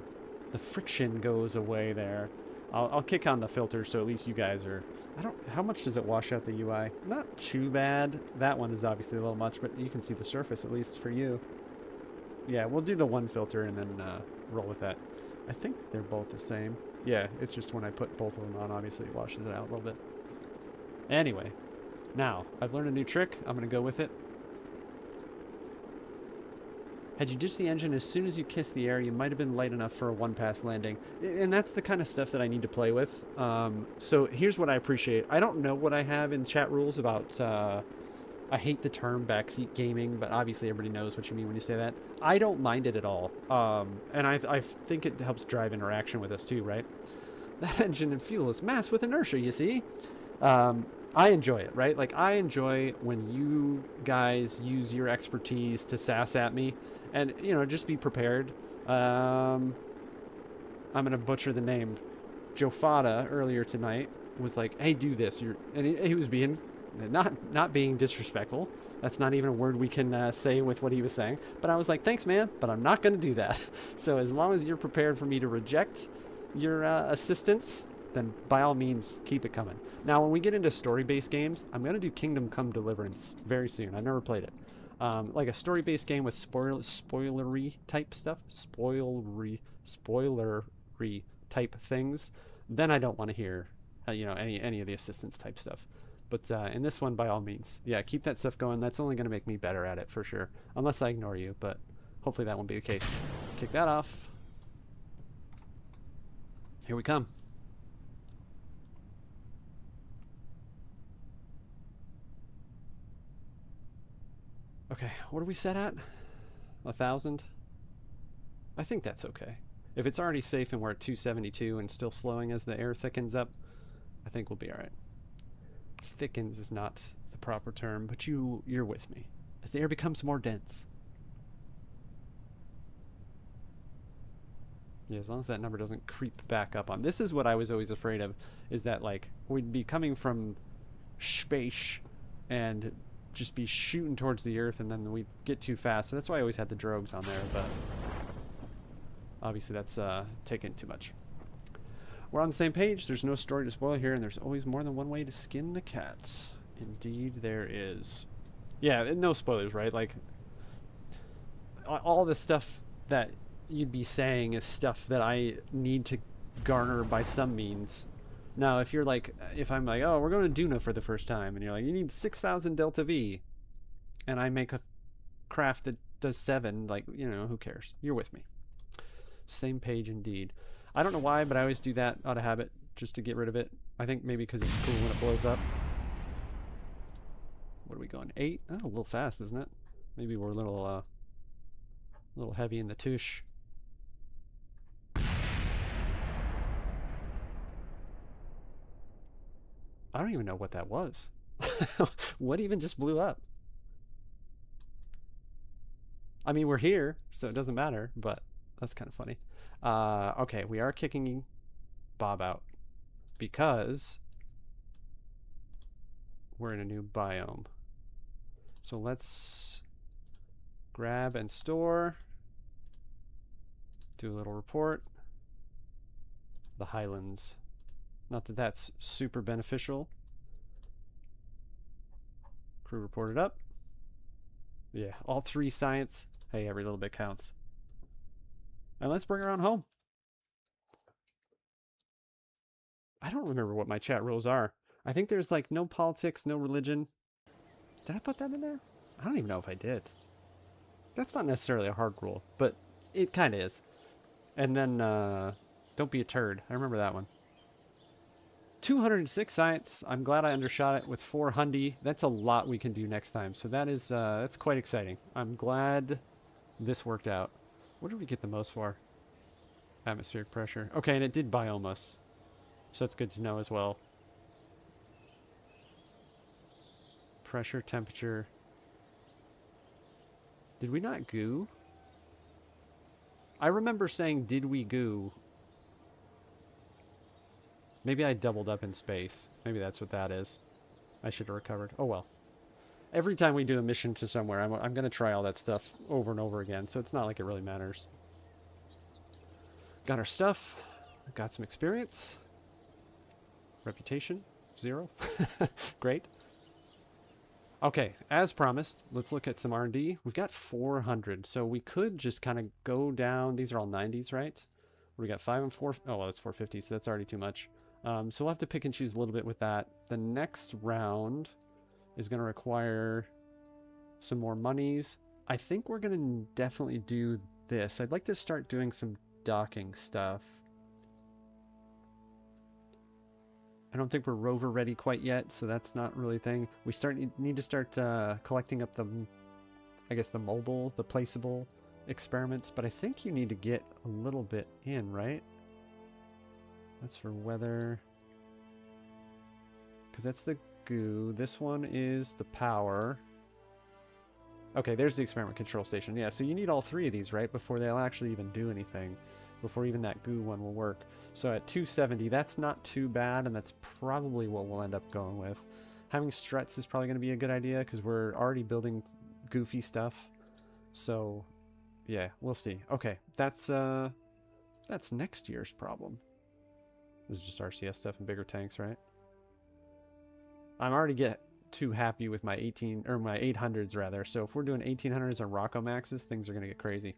friction goes away there, I'll kick on the filters so at least you guys are... how much does it wash out the UI? Not too bad. That one is obviously a little much, but you can see the surface at least for you. Yeah, we'll do the one filter and then roll with that. I think they're both the same. Yeah, it's just when I put both of them on, obviously it washes it out a little bit. Anyway, now, I've learned a new trick. I'm going to go with it. Had you ditched the engine as soon as you kissed the air, you might have been light enough for a one-pass landing. And that's the kind of stuff that I need to play with. So here's what I appreciate. I don't know what I have in chat rules about... I hate the term backseat gaming, but obviously everybody knows what you mean when you say that. I don't mind it at all. And I think it helps drive interaction with us too, right? That engine and fuel is mass with inertia, you see? I enjoy it, right? Like, I enjoy when you guys use your expertise to sass at me. And, you know, just be prepared. I'm going to butcher the name. Jofada earlier tonight was like, hey, do this. And he was being, not being disrespectful. That's not even a word we can say with what he was saying. But I was like, thanks, man, but I'm not going to do that. So as long as you're prepared for me to reject your assistance, then by all means, keep it coming. Now, when we get into story-based games, I'm going to do Kingdom Come Deliverance very soon. I've never played it. Like a story-based game with spoilery type stuff, spoilery type things, then I don't want to hear, you know, any of the assistance type stuff. But in this one, by all means, yeah, keep that stuff going. That's only going to make me better at it for sure, unless I ignore you. But hopefully that won't be the case. Kick that off. Here we come. Okay, what are we set at? 1,000? I think that's okay. If it's already safe and we're at 272 and still slowing as the air thickens up, I think we'll be alright. Thickens is not the proper term, but you're with me. As the air becomes more dense. Yeah, as long as that number doesn't creep back up on. This is what I was always afraid of, is that, like, we'd be coming from space and just be shooting towards the earth and then we get too fast. So that's why I always had the drogues on there, but obviously that's taking too much. We're on the same page. There's no story to spoil here, and there's always more than one way to skin the cat. Indeed there is. Yeah, no spoilers, right? Like, all the stuff that you'd be saying is stuff that I need to garner by some means. Now, if you're like, if I'm like, oh, we're going to Duna for the first time, and you're like, you need 6,000 Delta V, and I make a craft that does 7, like, you know, who cares? You're with me. Same page indeed. I don't know why, but I always do that out of habit, just to get rid of it. I think maybe because it's cool when it blows up. What are we going? 8? Oh, a little fast, isn't it? Maybe we're a little heavy in the tush. I don't even know what that was. What even just blew up? I mean, we're here, so it doesn't matter, but that's kind of funny. Okay, we are kicking Bob out because we're in a new biome. So let's grab and store. Do a little report. The Highlands. Not that that's super beneficial. Crew reported up. Yeah, all 3 science. Hey, every little bit counts. And let's bring her on home. I don't remember what my chat rules are. I think there's like no politics, no religion. Did I put that in there? I don't even know if I did. That's not necessarily a hard rule, but it kind of is. And then, don't be a turd. I remember that one. 206 science. I'm glad I undershot it with 400. That's a lot we can do next time. So that is, that's quite exciting. I'm glad this worked out. What did we get the most for? Atmospheric pressure. Okay, and it did biome us. So that's good to know as well. Pressure, temperature. Did we not goo? I remember saying, did we goo? Maybe I doubled up in space. Maybe that's what that is. I should have recovered. Oh well. Every time we do a mission to somewhere, I'm going to try all that stuff over and over again, so it's not like it really matters. Got our stuff. Got some experience. Reputation, 0. Great. Okay, as promised, let's look at some R&D. We've got 400, so we could just kind of go down. These are all 90s, right? We got 5 and 4. Oh, well, that's 450, so that's already too much. So we'll have to pick and choose a little bit with that. The next round is going to require some more monies. I think we're going to definitely do this. I'd like to start doing some docking stuff. I don't think we're rover ready quite yet, so that's not really a thing. We need to start collecting up the, I guess, the mobile, the placeable experiments, but I think you need to get a little bit in, right? That's for weather. Because that's the goo. This one is the power. Okay, there's the experiment control station. Yeah, so you need all 3 of these, right? Before they'll actually even do anything. Before even that goo one will work. So at 270, that's not too bad, and that's probably what we'll end up going with. Having struts is probably going to be a good idea, because we're already building goofy stuff. So, yeah, we'll see. Okay, that's next year's problem. This is just RCS stuff and bigger tanks, right? I'm already too happy with my 800s rather. So if we're doing 1800s on Rocco Maxes, things are going to get crazy.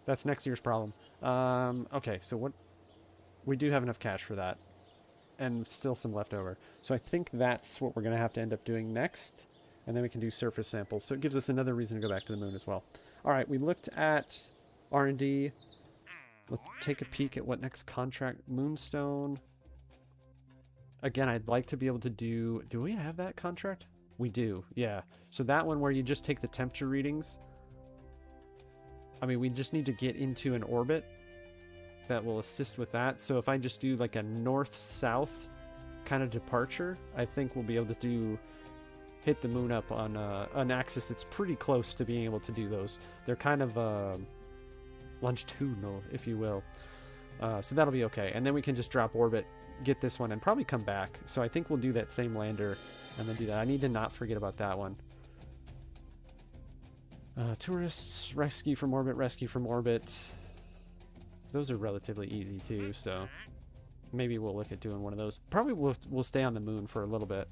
That's next year's problem. Okay, so what? We do have enough cash for that. And still some left over. So I think that's what we're going to have to end up doing next. And then we can do surface samples. So it gives us another reason to go back to the moon as well. All right, we looked at R&D. Let's take a peek at what next contract. Moonstone. Again, I'd like to be able to do we have that contract? We do, yeah. So that one where you just take the temperature readings. I mean, we just need to get into an orbit that will assist with that. So if I just do like a north-south kind of departure, I think we'll be able to hit the moon up on an axis that's pretty close to being able to do those. They're kind of longitudinal, if you will. So that'll be okay. And then we can just drop orbit, get this one, and probably come back. So I think we'll do that same lander and then do that. I need to not forget about that one. Tourists, rescue from orbit. Those are relatively easy too, so maybe we'll look at doing one of those. Probably we'll stay on the moon for a little bit.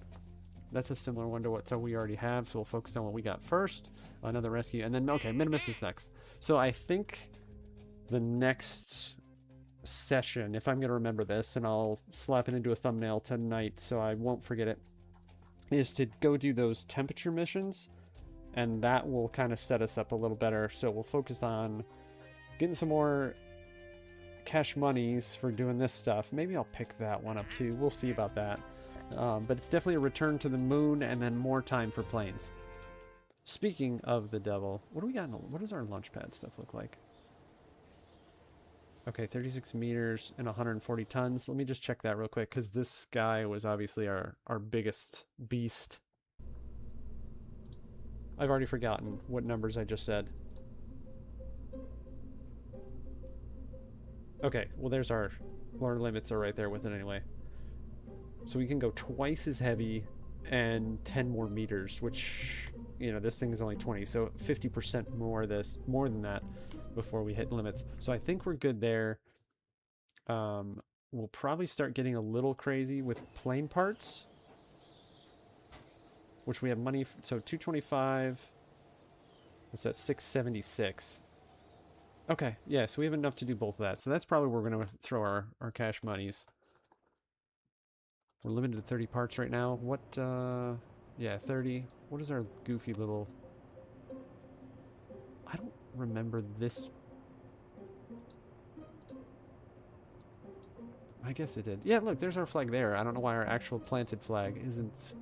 That's a similar one to what we already have, so we'll focus on what we got first. Another rescue, and then, okay, Minimus is next. So I think the next session, if I'm going to remember this, and I'll slap it into a thumbnail tonight so I won't forget it, is to go do those temperature missions, and that will kind of set us up a little better. So we'll focus on getting some more cash monies for doing this stuff. Maybe I'll pick that one up too. We'll see about that. But it's definitely a return to the moon and then more time for planes. Speaking of the devil, what do we got in what does our launch pad stuff look like? Okay, 36 meters and 140 tons. Let me just check that real quick, because this guy was obviously our biggest beast. I've already forgotten what numbers I just said. Okay, well there's our limits are right there with it anyway. So we can go twice as heavy and 10 more meters, which, you know, this thing is only 20, so 50% more than that before we hit limits. So I think we're good there. We'll probably start getting a little crazy with plane parts, which we have money for, so 225. What's that? 676. Okay, yeah, so we have enough to do both of that. So that's probably where we're going to throw our cash monies. We're limited to 30 parts right now. What, yeah, 30. What is our goofy little... I don't remember this. I guess it did. Yeah, look, there's our flag there. I don't know why our actual planted flag isn't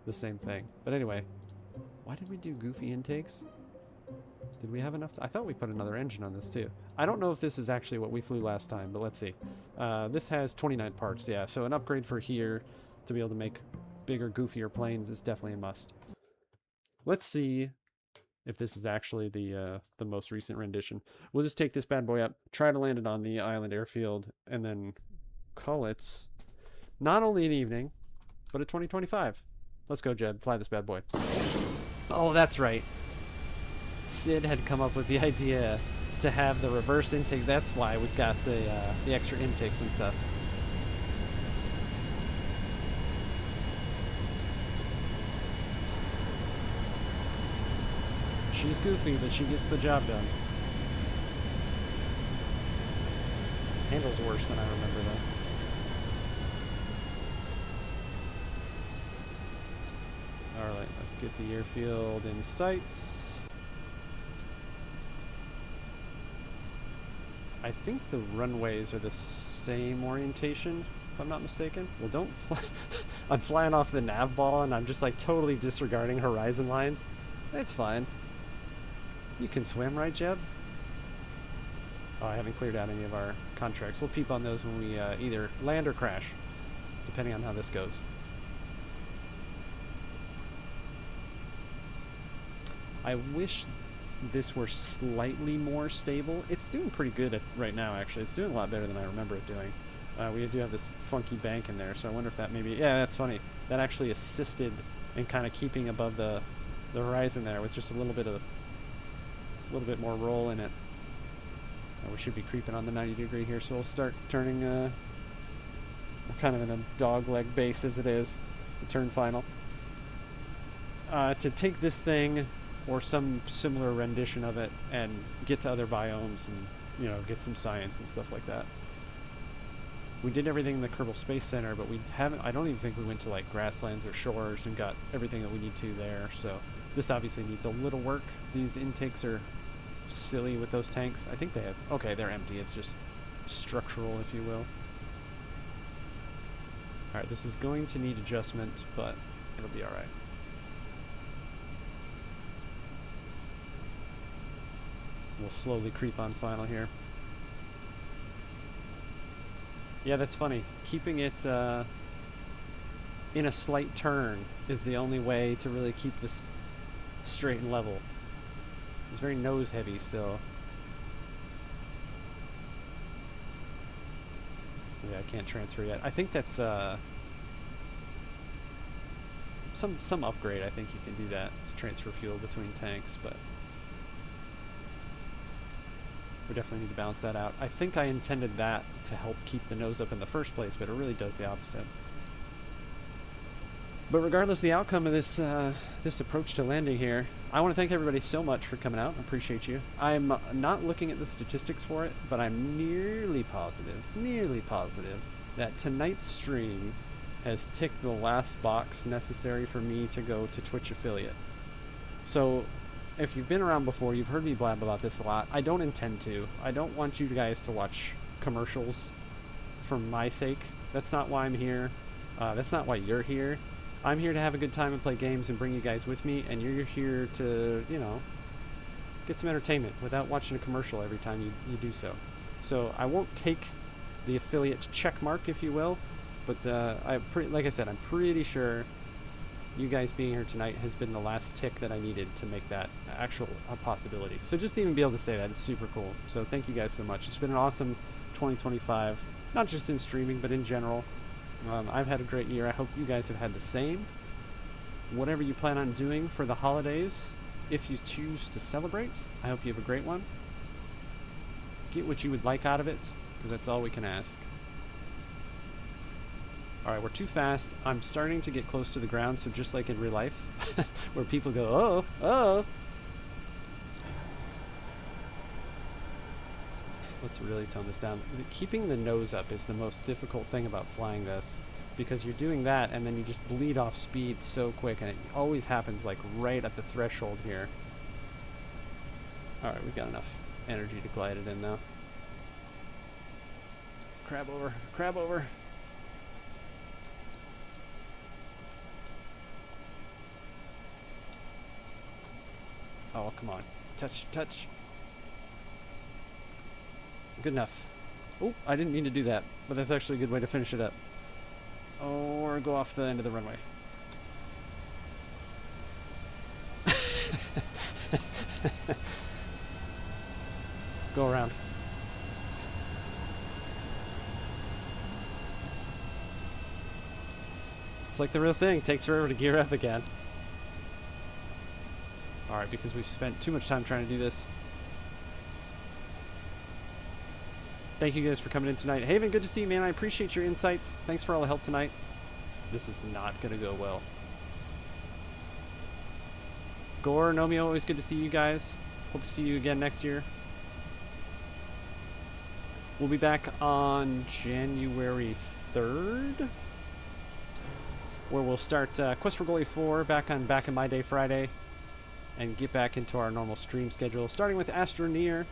the same thing. But anyway, why did we do goofy intakes? Did we have enough? I thought we put another engine on this too. I don't know if this is actually what we flew last time, but let's see. This has 29 parts, yeah. So an upgrade for here to be able to make bigger, goofier planes is definitely a must. Let's see if this is actually the most recent rendition. We'll just take this bad boy up, try to land it on the Island Airfield, and then call it not only an evening, but a 2025. Let's go, Jed. Fly this bad boy. Oh, that's right. Sid had come up with the idea to have the reverse intake. That's why we've got the extra intakes and stuff. She's goofy, but she gets the job done. Handles worse than I remember, though. Alright, let's get the airfield in sights. I think the runways are the same orientation, if I'm not mistaken. Well, don't fly. I'm flying off the nav ball, and I'm just like totally disregarding horizon lines. That's fine. You can swim, right, Jeb? Oh, I haven't cleared out any of our contracts. We'll peep on those when we either land or crash, depending on how this goes. I wish this were slightly more stable. It's doing pretty good right now, actually. It's doing a lot better than I remember it doing. We do have this funky bank in there, so I wonder if that maybe... Yeah, that's funny. That actually assisted in kind of keeping above the horizon there with just a little bit more roll in it. We should be creeping on the 90 degree here, so we'll start turning... we're kind of in a dog-leg base as it is. The turn final. To take this thing or some similar rendition of it and get to other biomes and, you know, get some science and stuff like that. We did everything in the Kerbal Space Center, but we haven't... I don't even think we went to, like, grasslands or shores and got everything that we need to there, so this obviously needs a little work. These intakes are silly with those tanks. I think they have... Okay, they're empty. It's just structural, if you will. Alright, this is going to need adjustment, but it'll be alright. We'll slowly creep on final here. Yeah, that's funny. Keeping it in a slight turn is the only way to really keep this straight and level. It's very nose heavy still. Yeah, I can't transfer yet. I think that's some upgrade. I think you can do that. Just transfer fuel between tanks, but we definitely need to balance that out. I think I intended that to help keep the nose up in the first place, but it really does the opposite. But regardless of the outcome of this this approach to landing here, I want to thank everybody so much for coming out. I appreciate you. I'm not looking at the statistics for it, but I'm nearly positive that tonight's stream has ticked the last box necessary for me to go to Twitch affiliate. So if you've been around before, you've heard me blab about this a lot. I don't intend to. I don't want you guys to watch commercials for my sake. That's not why I'm here. That's not why you're here. I'm here to have a good time and play games and bring you guys with me, and you're here to, you know, get some entertainment without watching a commercial every time you do so. So I won't take the affiliate check mark, if you will, but like I said, I'm pretty sure you guys being here tonight has been the last tick that I needed to make that actual a possibility. So just to even be able to say that, it's super cool. So thank you guys so much. It's been an awesome 2025, not just in streaming, but in general. I've had a great year. I hope you guys have had the same. Whatever you plan on doing for the holidays, if you choose to celebrate, I hope you have a great one. Get what you would like out of it, because that's all we can ask. Alright, we're too fast. I'm starting to get close to the ground, so just like in real life, where people go, oh, oh. Let's really tone this down. Keeping the nose up is the most difficult thing about flying this, because you're doing that and then you just bleed off speed so quick, and it always happens like right at the threshold here. Alright, we've got enough energy to glide it in now. Crab over, crab over. Oh, come on. Touch, touch. Good enough. Oh, I didn't mean to do that, but that's actually a good way to finish it up. Or go off the end of the runway. Go around. It's like the real thing. Takes forever to gear up again. Alright, because we've spent too much time trying to do this. Thank you guys for coming in tonight. Haven, good to see you, man. I appreciate your insights. Thanks for all the help tonight. This is not going to go well. Gore, Nomio, always good to see you guys. Hope to see you again next year. We'll be back on January 3rd, where we'll start Quest for Glory 4 back in My Day Friday, and get back into our normal stream schedule, starting with Astroneer,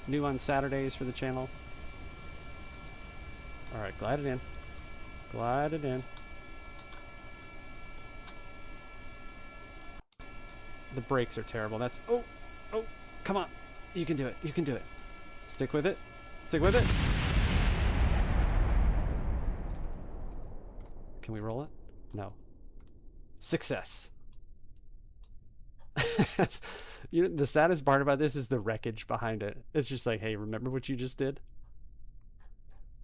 new on Saturdays for the channel. Alright, glide it in. Glide it in. The brakes are terrible. That's... Oh! Oh! Come on! You can do it. You can do it. Stick with it. Stick with it. Can we roll it? No. Success. You know, the saddest part about this is the wreckage behind it. It's just like, hey, remember what you just did?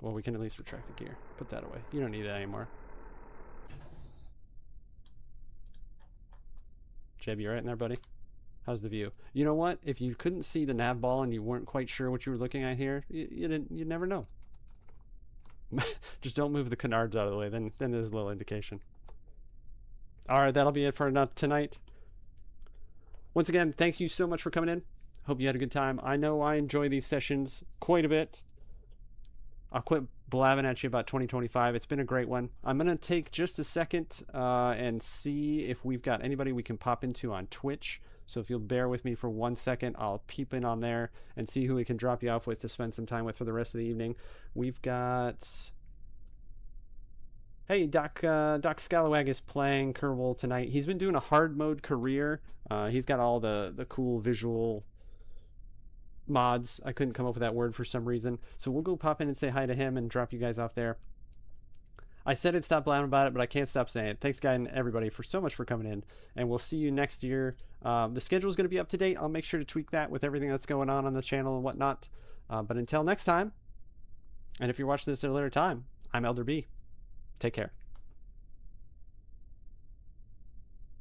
Well, we can at least retract the gear. Put that away. You don't need that anymore. Jeb, you right in there, buddy? How's the view? You know what? If you couldn't see the nav ball and you weren't quite sure what you were looking at here, you'd never know. Just don't move the canards out of the way. Then there's a little indication. All right, that'll be it for tonight. Once again, thanks you so much for coming in. Hope you had a good time. I know I enjoy these sessions quite a bit. I'll quit blabbing at you about 2025. It's been a great one. I'm going to take just a second and see if we've got anybody we can pop into on Twitch. So if you'll bear with me for 1 second, I'll peep in on there and see who we can drop you off with to spend some time with for the rest of the evening. We've got... Hey, Doc Scalawag is playing Kerbal tonight. He's been doing a hard mode career. He's got all the cool visual mods. I couldn't come up with that word for some reason. So we'll go pop in and say hi to him and drop you guys off there. I said I'd stop blabbing about it, but I can't stop saying it. Thanks, guys, and everybody, for so much for coming in. And we'll see you next year. The schedule is going to be up to date. I'll make sure to tweak that with everything that's going on the channel and whatnot. But until next time, and if you're watching this at a later time, I'm Elder B. Take care.